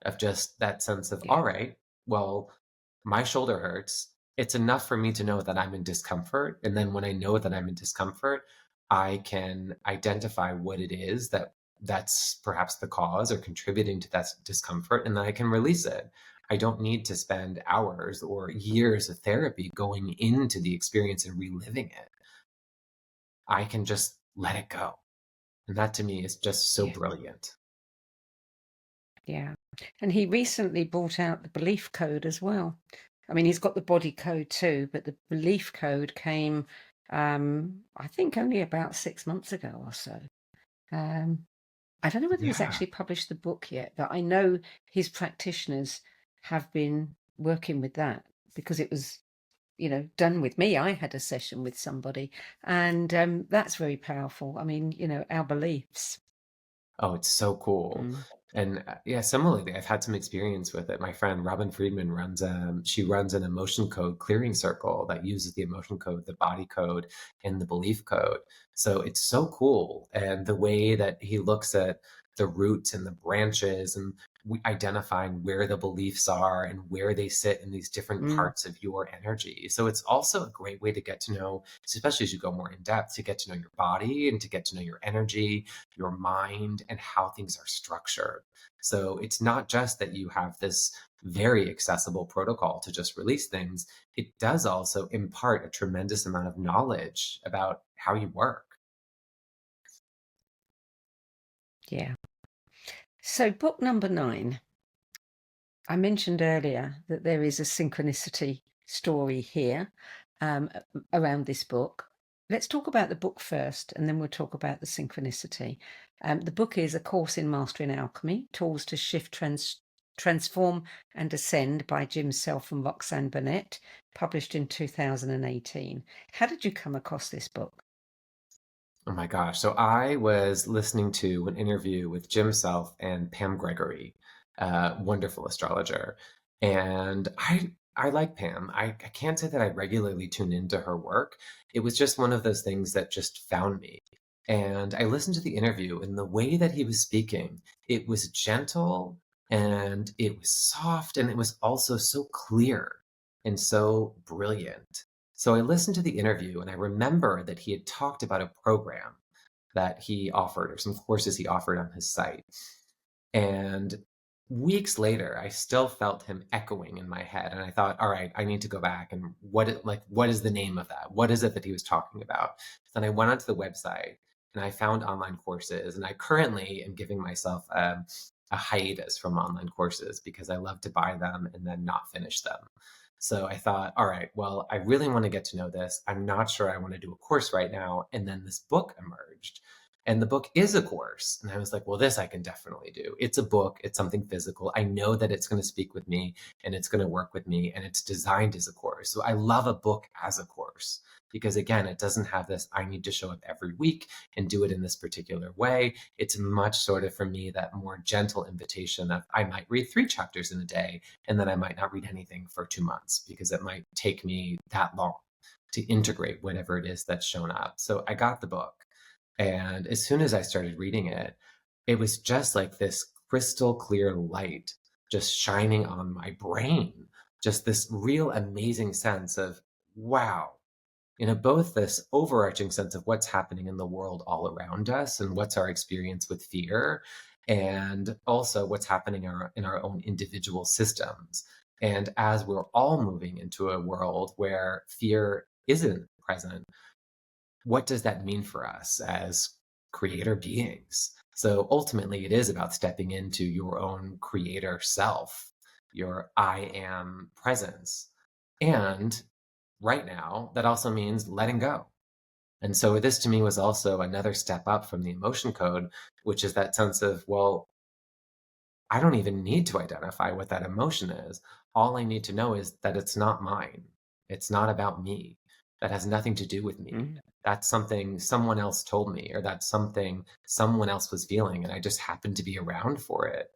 of just that sense of, all right, well, my shoulder hurts. It's enough for me to know that I'm in discomfort. And then when I know that I'm in discomfort, I can identify what it is that's perhaps the cause or contributing to that discomfort, and then I can release it. I don't need to spend hours or years of therapy going into the experience and reliving it. I can just let it go. And that to me is just so brilliant. Yeah. And he recently brought out the belief code as well. I mean, he's got the body code too, but the belief code came, I think, only about 6 months ago or so. I don't know whether he's actually published the book yet, but I know his practitioners have been working with that, because it was, done with me. I had a session with somebody, and that's very powerful. I mean, our beliefs. Oh, it's so cool. And yeah, similarly, I've had some experience with it. My friend Robin Friedman she runs an emotion code clearing circle that uses the emotion code, the body code, and the belief code. So it's so cool. And the way that he looks at the roots and the branches, and identifying where the beliefs are and where they sit in these different parts of your energy. So it's also a great way to get to know, especially as you go more in depth, to get to know your body and to get to know your energy, your mind, and how things are structured. So it's not just that you have this very accessible protocol to just release things. It does also impart a tremendous amount of knowledge about how you work. Yeah. So book number 9. I mentioned earlier that there is a synchronicity story here around this book. Let's talk about the book first, and then we'll talk about the synchronicity. The book is A Course in Mastering Alchemy, Tools to Shift, Transform and Ascend by Jim Self and Roxanne Burnett, published in 2018. How did you come across this book? Oh my gosh. So I was listening to an interview with Jim Self and Pam Gregory, wonderful astrologer. And I like Pam. I can't say that I regularly tune into her work. It was just one of those things that just found me. And I listened to the interview, and the way that he was speaking, it was gentle and it was soft, and it was also so clear and so brilliant. So I listened to the interview, and I remember that he had talked about a program that he offered, or some courses he offered on his site. And weeks later, I still felt him echoing in my head. And I thought, all right, I need to go back and what is the name of that? What is it that he was talking about? Then I went onto the website and I found online courses. And I currently am giving myself a hiatus from online courses, because I love to buy them and then not finish them. So I thought, all right, well, I really want to get to know this. I'm not sure I want to do a course right now. And then this book emerged. And the book is a course. And I was like, well, this I can definitely do. It's a book. It's something physical. I know that it's going to speak with me and it's going to work with me, and it's designed as a course. So I love a book as a course because, again, it doesn't have this, I need to show up every week and do it in this particular way. It's much sort of, for me, that more gentle invitation of I might read 3 chapters in a day, and then I might not read anything for 2 months because it might take me that long to integrate whatever it is that's shown up. So I got the book. And as soon as I started reading it, it was just like this crystal clear light just shining on my brain. Just this real amazing sense of, wow, both this overarching sense of what's happening in the world all around us and what's our experience with fear, and also what's happening in our own individual systems. And as we're all moving into a world where fear isn't present, what does that mean for us as creator beings? So ultimately, it is about stepping into your own creator self, your I am presence. And right now, that also means letting go. And so this to me was also another step up from the emotion code, which is that sense of, well, I don't even need to identify what that emotion is. All I need to know is that it's not mine. It's not about me. That has nothing to do with me. Mm. That's something someone else told me, or that's something someone else was feeling, and I just happened to be around for it.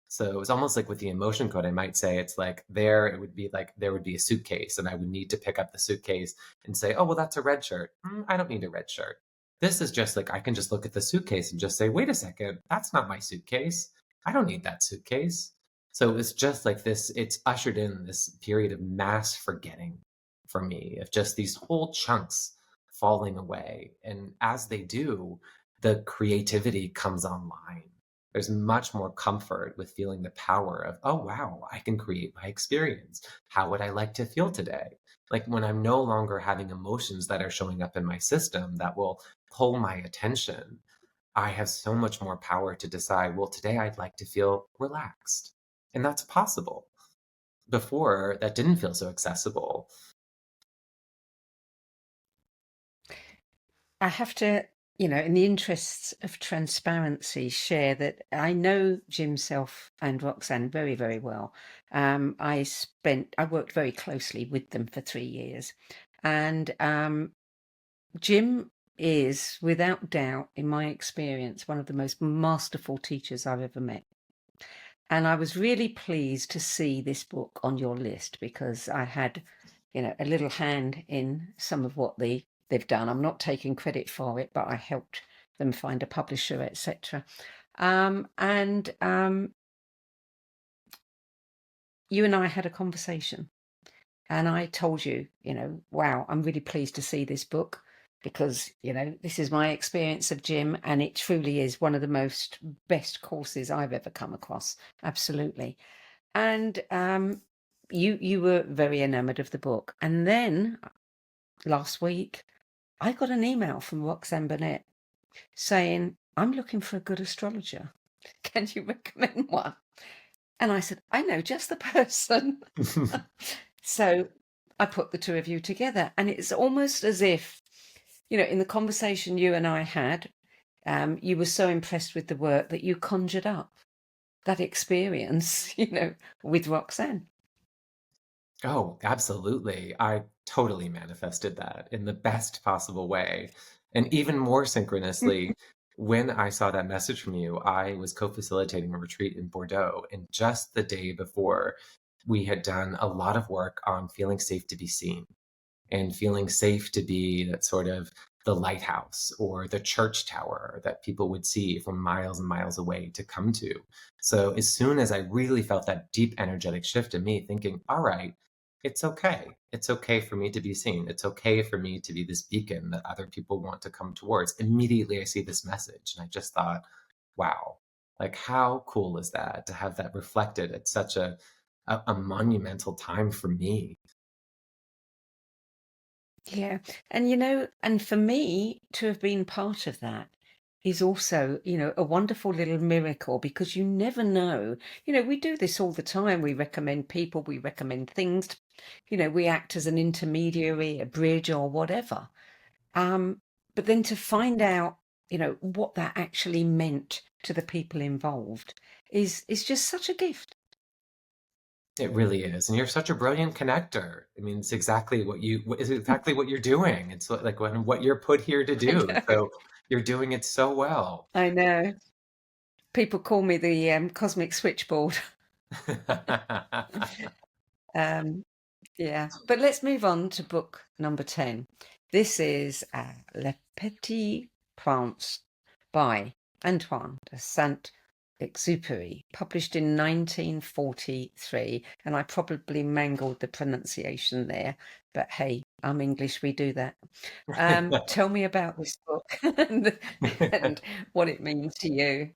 So it was almost like with the emotion code, I might say it's like it would be like there would be a suitcase, and I would need to pick up the suitcase and say, oh, well, that's a red shirt. I don't need a red shirt. This is just like, I can just look at the suitcase and just say, wait a second, that's not my suitcase. I don't need that suitcase. So it's just like this, it's ushered in this period of mass forgetting for me, of just these whole chunks falling away. And as they do, the creativity comes online. There's much more comfort with feeling the power of, oh, wow, I can create my experience. How would I like to feel today? Like when I'm no longer having emotions that are showing up in my system that will pull my attention, I have so much more power to decide, well, today I'd like to feel relaxed. And that's possible. Before, that didn't feel so accessible. I have to, in the interests of transparency, share that I know Jim Self and Roxanne very, very well. I worked very closely with them for 3 years. And Jim is, without doubt, in my experience, one of the most masterful teachers I've ever met. And I was really pleased to see this book on your list because I had, a little hand in some of what they've done. I'm not taking credit for it, but I helped them find a publisher, etc. You and I had a conversation, and I told you, wow, I'm really pleased to see this book because, this is my experience of Jim, and it truly is one of the best courses I've ever come across. Absolutely. And you were very enamored of the book. And then last week, I got an email from Roxanne Burnett saying, I'm looking for a good astrologer. Can you recommend one? And I said, I know just the person. So I put the two of you together. And it's almost as if, in the conversation you and I had, you were so impressed with the work that you conjured up that experience, with Roxanne. Oh, absolutely. I totally manifested that in the best possible way. And even more synchronously, when I saw that message from you, I was co-facilitating a retreat in Bordeaux. And just the day before, we had done a lot of work on feeling safe to be seen and feeling safe to be that sort of the lighthouse or the church tower that people would see from miles and miles away to come to. So as soon as I really felt that deep energetic shift in me thinking, all right, it's okay. It's okay for me to be seen. It's okay for me to be this beacon that other people want to come towards. Immediately I see this message and I just thought, wow, like how cool is that to have that reflected at such a monumental time for me. Yeah. And, and for me to have been part of that is also, a wonderful little miracle because you never know. We do this all the time. We recommend people, we recommend things, we act as an intermediary, a bridge or whatever. But then to find out what that actually meant to the people involved is just such a gift. It really is. And you're such a brilliant connector. I mean, it's exactly what you're doing. It's like what you're put here to do. So you're doing it so well. I know. People call me the cosmic switchboard. Yeah, but let's move on to book number 10. This is Le Petit Prince by Antoine de Saint-Exupéry, published in 1943. And I probably mangled the pronunciation there, but hey, I'm English, we do that. Tell me about this book and what it means to you.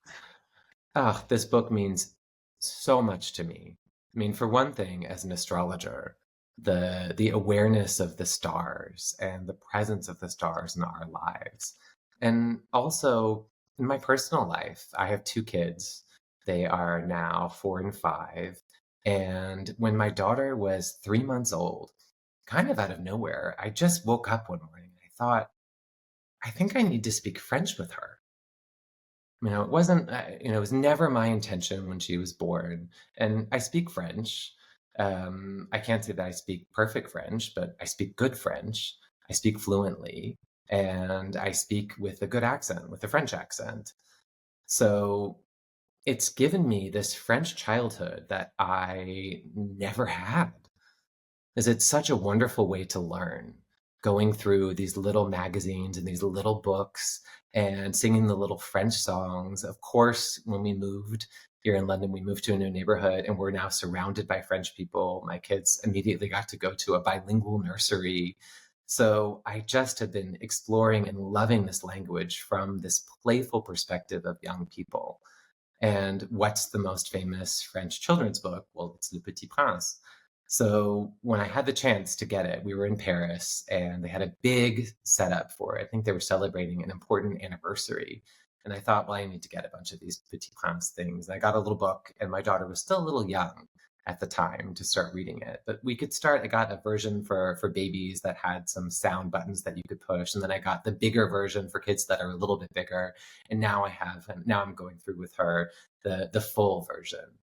Oh, this book means so much to me. I mean, for one thing, as an astrologer, the awareness of the stars and the presence of the stars in our lives. And also in my personal life, I have two kids. They are now 4 and 5. And when my daughter was 3 months old, kind of out of nowhere, I just woke up one morning and I thought, I think I need to speak French with her. It wasn't, it was never my intention when she was born. And I speak French. I can't say that I speak perfect French, but I speak good French. I speak fluently, and I speak with a good accent, with a French accent. So it's given me this French childhood that I never had. Is it's such a wonderful way to learn, going through these little magazines and these little books and singing the little French songs. Of course, when we moved here in London, we moved to a new neighborhood and we're now surrounded by French people. My kids immediately got to go to a bilingual nursery. So I just have been exploring and loving this language from this playful perspective of young people. And what's the most famous French children's book? Well, it's Le Petit Prince. So when I had the chance to get it, we were in Paris and they had a big setup for it. I think they were celebrating an important anniversary. And I thought, well, I need to get a bunch of these Petit Prince things. And I got a little book, and my daughter was still a little young at the time to start reading it. But we could start, I got a version for babies that had some sound buttons that you could push. And then I got the bigger version for kids that are a little bit bigger. And now I'm going through with her the full version.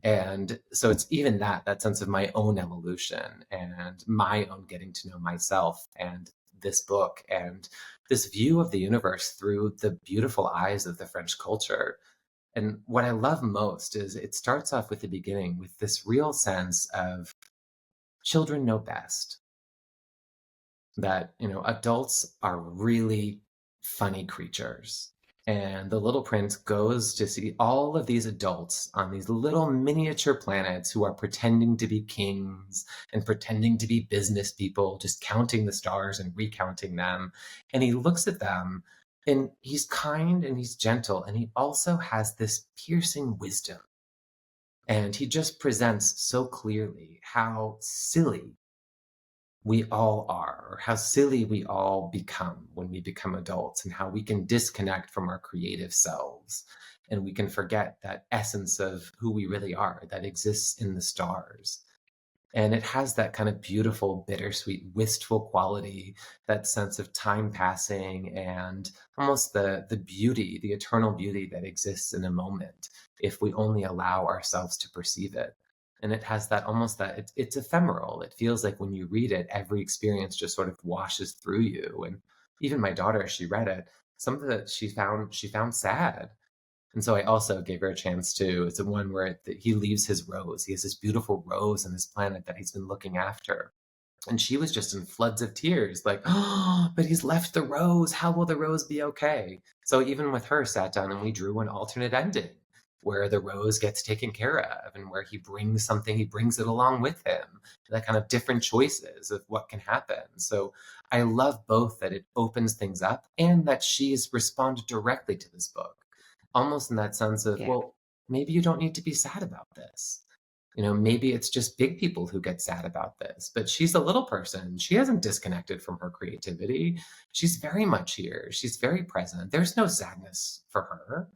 And so it's even that sense of my own evolution and my own getting to know myself and this book and this view of the universe through the beautiful eyes of the French culture. And what I love most is it starts off with the beginning with this real sense of children know best. That, adults are really funny creatures. And the little prince goes to see all of these adults on these little miniature planets who are pretending to be kings and pretending to be business people, just counting the stars and recounting them. And he looks at them and he's kind and he's gentle. And he also has this piercing wisdom. And he just presents so clearly how silly we all are, or how silly we all become when we become adults, and how we can disconnect from our creative selves and we can forget that essence of who we really are that exists in the stars. And it has that kind of beautiful, bittersweet, wistful quality, that sense of time passing and almost the beauty, the eternal beauty that exists in a moment if we only allow ourselves to perceive it. And it has that almost that it's ephemeral. It feels like when you read it, every experience just sort of washes through you. And even my daughter, she read it, something that she found sad. And so I also gave her a chance to, it's the one where he leaves his rose. He has this beautiful rose on his planet that he's been looking after. And she was just in floods of tears, like, oh, but he's left the rose. How will the rose be okay? So even with her, sat down and we drew an alternate ending where the rose gets taken care of and where he brings it along with him. That kind of different choices of what can happen. So I love both that it opens things up and that she's responded directly to this book. Almost in that sense of, well, maybe you don't need to be sad about this. Maybe it's just big people who get sad about this, but she's a little person. She hasn't disconnected from her creativity. She's very much here. She's very present. There's no sadness for her.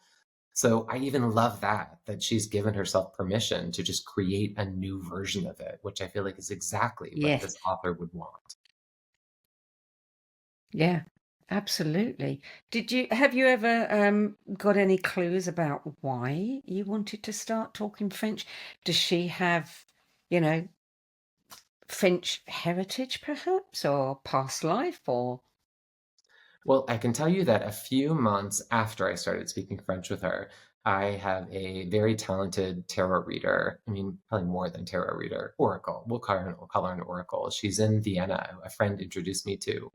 So I even love that she's given herself permission to just create a new version of it, which I feel like is exactly what this author would want. Yeah. Absolutely. Have you ever got any clues about why you wanted to start talking French? Does she have, you know, French heritage perhaps, or past life, or? Well, I can tell you that a few months after I started speaking French with her, I have a very talented tarot reader. I mean, probably more than tarot reader, oracle. We'll call her an oracle. She's in Vienna. A friend introduced me to,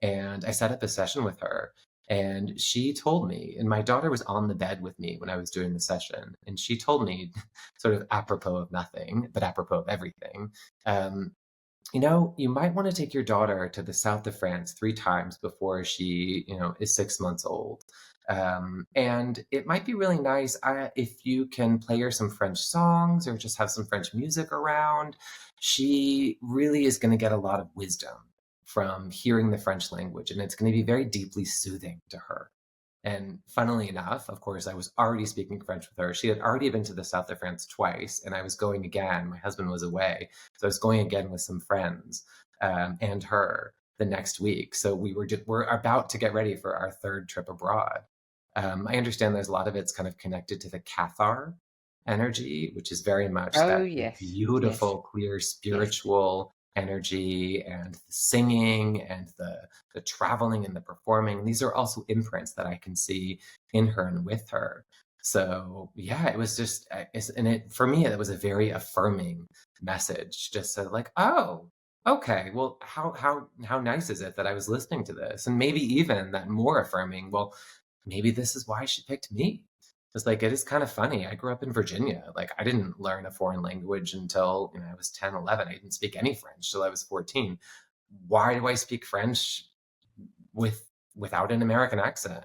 and I set up a session with her. And she told me, and my daughter was on the bed with me when I was doing the session, and she told me, sort of apropos of nothing, but apropos of everything, um, you might want to take your daughter to the south of France 3 times before she, is 6 months old. And it might be really nice if you can play her some French songs or just have some French music around. She really is going to get a lot of wisdom from hearing the French language, and it's going to be very deeply soothing to her. And funnily enough, of course, I was already speaking French with her. She had already been to the south of France twice, and I was going again. My husband was away, so I was going again with some friends and her the next week. So we're about to get ready for our third trip abroad. I understand there's a lot of it's kind of connected to the Cathar energy, which is very much Oh, that yes, yes, beautiful, clear, yes. spiritual energy, and the singing and the traveling and the performing. These are also imprints that I can see in her and with her. So yeah, it was just, for me, it was a very affirming message. Just said like, oh, okay, well, how nice is it that I was listening to this, and maybe even that more affirming. Well, maybe this is why she picked me. It's like, it is kind of funny. I grew up in Virginia. Like, I didn't learn a foreign language until, I was 10, 11. I didn't speak any French till I was 14. Why do I speak French without an American accent?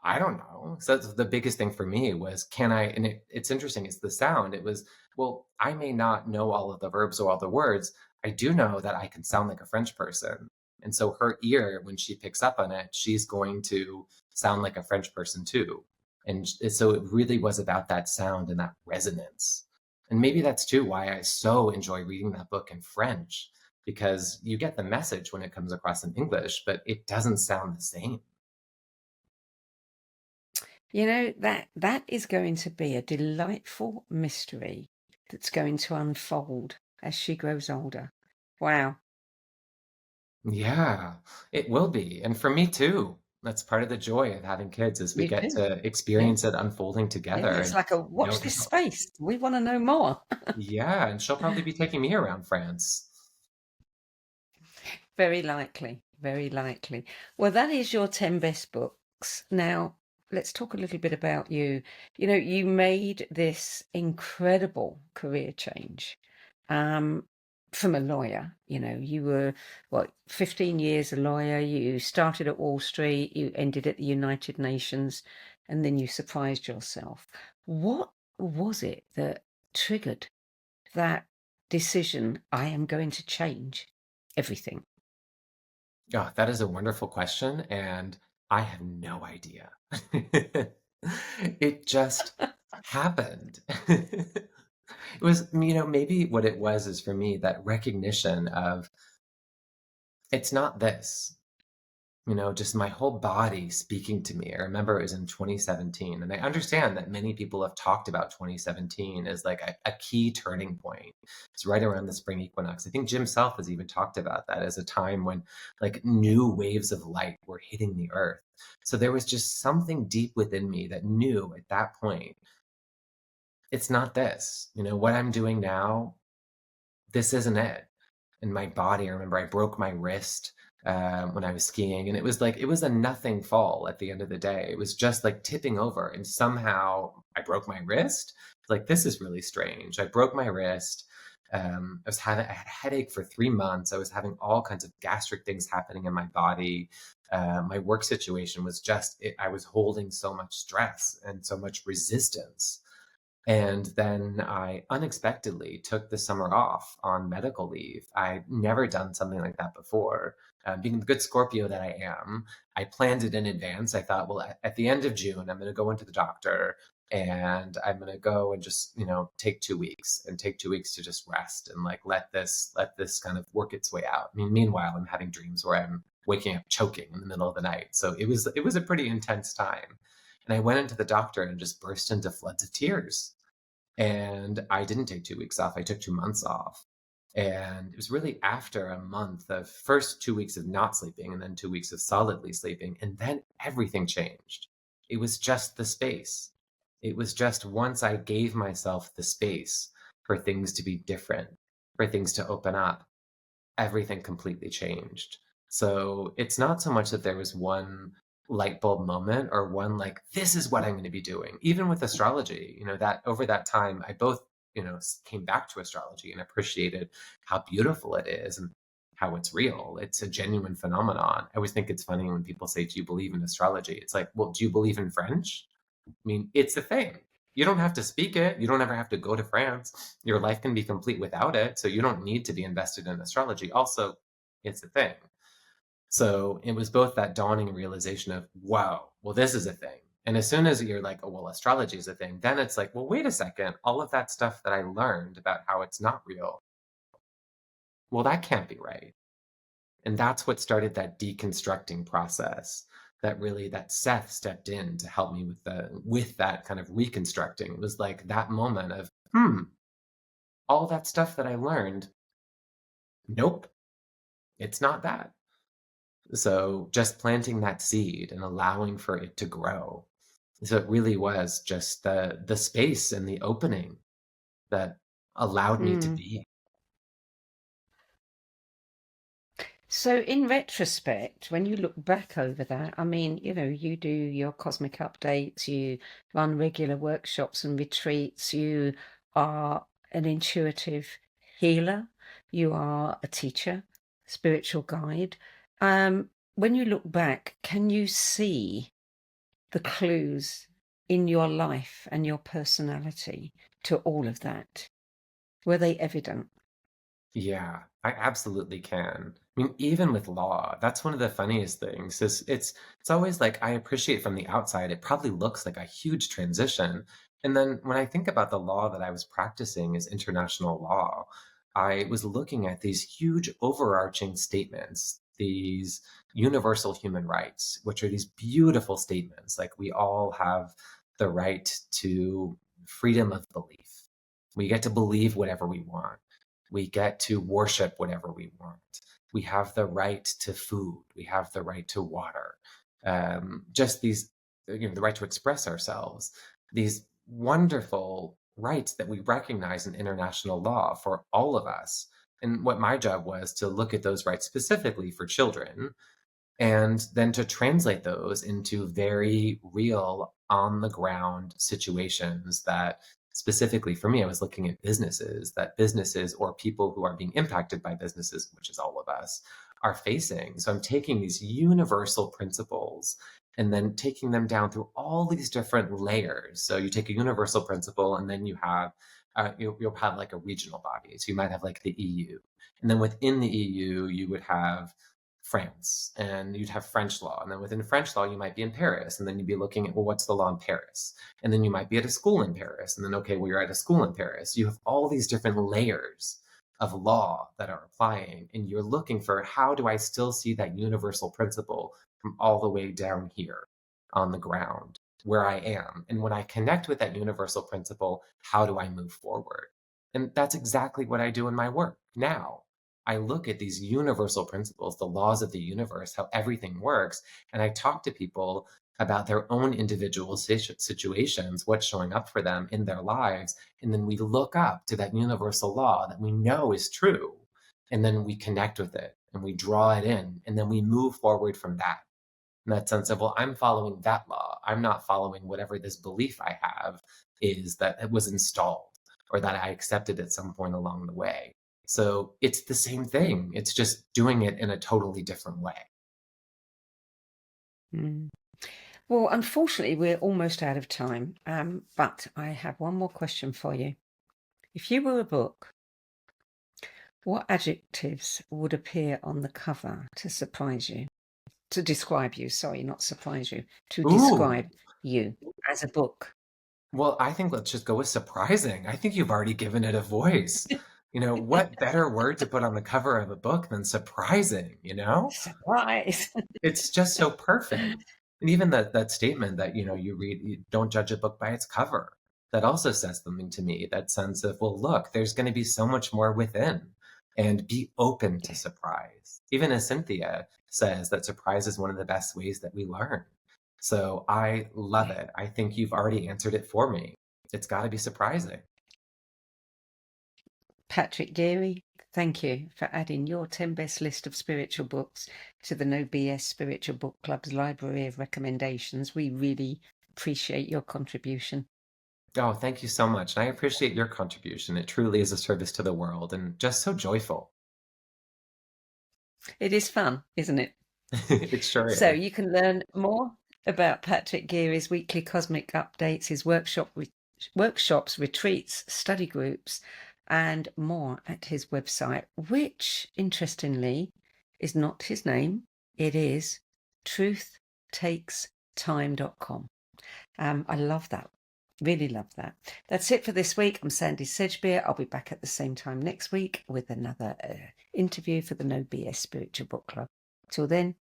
I don't know. So that's the biggest thing for me was, can I, and it's interesting, it's the sound. It was, well, I may not know all of the verbs or all the words. I do know that I can sound like a French person. And so her ear, when she picks up on it, she's going to sound like a French person too. And so it really was about that sound and that resonance. And maybe that's too why I so enjoy reading that book in French, because you get the message when it comes across in English, but it doesn't sound the same. That is going to be a delightful mystery that's going to unfold as she grows older. Wow. Yeah, it will be. And for me too. That's part of the joy of having kids, is we You get do. to Yeah. experience it unfolding Yeah. together. It's And like a you watch know, this space. We want to know more. yeah, and she'll probably be taking me around France. Very likely. Very likely. Well, that is your 10 best books. Now, let's talk a little bit about you. You made this incredible career change. Um, from a lawyer, you were, 15 years a lawyer, you started at Wall Street, you ended at the United Nations, and then you surprised yourself. What was it that triggered that decision? I am going to change everything. Oh, that is a wonderful question, and I have no idea. It just happened. It was, maybe what it was is for me that recognition of, it's not this. Just my whole body speaking to me. I remember it was in 2017, and I understand that many people have talked about 2017 as like a key turning point. It's right around the spring equinox. I think Jim Self has even talked about that as a time when like new waves of light were hitting the earth. So there was just something deep within me that knew at that point, it's not this. What I'm doing now, this isn't it. In my body, I remember I broke my wrist when I was skiing, and it was a nothing fall at the end of the day. It was just like tipping over, and somehow I broke my wrist. Like, this is really strange. I broke my wrist. I had a headache for 3 months. I was having all kinds of gastric things happening in my body. My work situation was I was holding so much stress and so much resistance. And then I unexpectedly took the summer off on medical leave. I'd never done something like that before. Being the good Scorpio that I am, I planned it in advance. I thought, well, at the end of June, I'm going to go into the doctor, and I'm going to go and just, take 2 weeks to just rest and like let this kind of work its way out. I mean, meanwhile, I'm having dreams where I'm waking up choking in the middle of the night. So it was a pretty intense time. And I went into the doctor and just burst into floods of tears. And I didn't take 2 weeks off. I took 2 months off. And it was really after a month of first 2 weeks of not sleeping and then 2 weeks of solidly sleeping. And then everything changed. It was just the space. It was just once I gave myself the space for things to be different, for things to open up, everything completely changed. So it's not so much that there was one light bulb moment or one like, this is what I'm going to be doing. Even with astrology, that over that time, I both, came back to astrology and appreciated how beautiful it is and how it's real. It's a genuine phenomenon. I always think it's funny when people say, do you believe in astrology? It's like, well, do you believe in French? I mean, it's a thing. You don't have to speak it. You don't ever have to go to France. Your life can be complete without it. So you don't need to be invested in astrology. Also, it's a thing. So it was both that dawning realization of, wow, well, this is a thing. And as soon as you're like, oh, well, astrology is a thing, then it's like, well, wait a second. All of that stuff that I learned about how it's not real, well, that can't be right. And that's what started that deconstructing process that Seth stepped in to help me with that kind of reconstructing. It was like that moment of, all that stuff that I learned, nope, it's not that. So just planting that seed and allowing for it to grow. So it really was just the space and the opening that allowed me to be. So, in retrospect, when you look back over that, I mean, you do your cosmic updates, you run regular workshops and retreats, you are an intuitive healer, you are a teacher, spiritual guide. When you look back, can you see the clues in your life and your personality to all of that? Were they evident? Yeah, I absolutely can. I mean, even with law, that's one of the funniest things. Is it's always like I appreciate from the outside, it probably looks like a huge transition. And then when I think about the law that I was practicing as international law, I was looking at these huge overarching statements, these universal human rights, which are these beautiful statements. Like we all have the right to freedom of belief. We get to believe whatever we want. We get to worship whatever we want. We have the right to food. We have the right to water. Just these, the right to express ourselves. These wonderful rights that we recognize in international law for all of us. And what my job was to look at those rights specifically for children and then to translate those into very real on the ground situations that specifically for me, I was looking at businesses or people who are being impacted by businesses, which is all of us, are facing. So I'm taking these universal principles and then taking them down through all these different layers. So you take a universal principle and then you have, you'll have like a regional body. So you might have like the EU. And then within the EU, you would have France and you'd have French law. And then within French law, you might be in Paris. And then you'd be looking at, well, what's the law in Paris? And then you might be at a school in Paris. And then, okay, well, you're at a school in Paris. You have all these different layers of law that are applying. And you're looking for how do I still see that universal principle from all the way down here on the ground where I am? And when I connect with that universal principle, how do I move forward? And that's exactly what I do in my work now. I look at these universal principles, the laws of the universe, how everything works, and I talk to people about their own individual situations, what's showing up for them in their lives, and then we look up to that universal law that we know is true, and then we connect with it, and we draw it in, and then we move forward from that. In that sense of, well, I'm following that law. I'm not following whatever this belief I have is that it was installed or that I accepted at some point along the way. So it's the same thing. It's just doing it in a totally different way. Well, unfortunately, we're almost out of time, but I have one more question for you. If you were a book, what adjectives would appear on the cover to surprise you? To describe you, sorry, not surprise you, to describe you as a book. Well, I think let's just go with surprising. I think you've already given it a voice. What better word to put on the cover of a book than surprising, Surprise. It's just so perfect. And even that statement that, you read, you don't judge a book by its cover. That also says something to me, that sense of, well, look, there's going to be so much more within, and be open to surprise. Even as Cynthia says, that surprise is one of the best ways that we learn. So I love it. I think you've already answered it for me. It's got to be surprising. Patrick Geary, thank you for adding your 10 best list of spiritual books to the No BS Spiritual Book Club's library of recommendations. We really appreciate your contribution. Oh, thank you so much. And I appreciate your contribution. It truly is a service to the world and just so joyful. It is fun, isn't it? It sure is. So you can learn more about Patrick Geary's weekly cosmic updates, his workshops, retreats, study groups, and more at his website, which, interestingly, is not his name. It is truthtakestime.com. I love that. Really love that. That's it for this week. I'm Sandy Sedgbeer. I'll be back at the same time next week with another interview for the No BS Spiritual Book Club. Till then,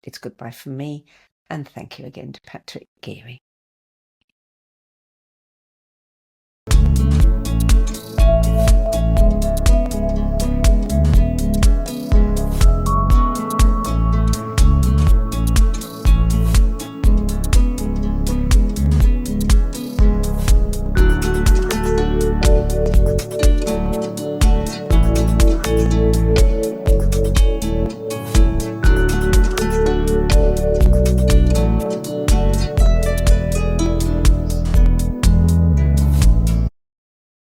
it's goodbye from me, and thank you again to Patrick Geary.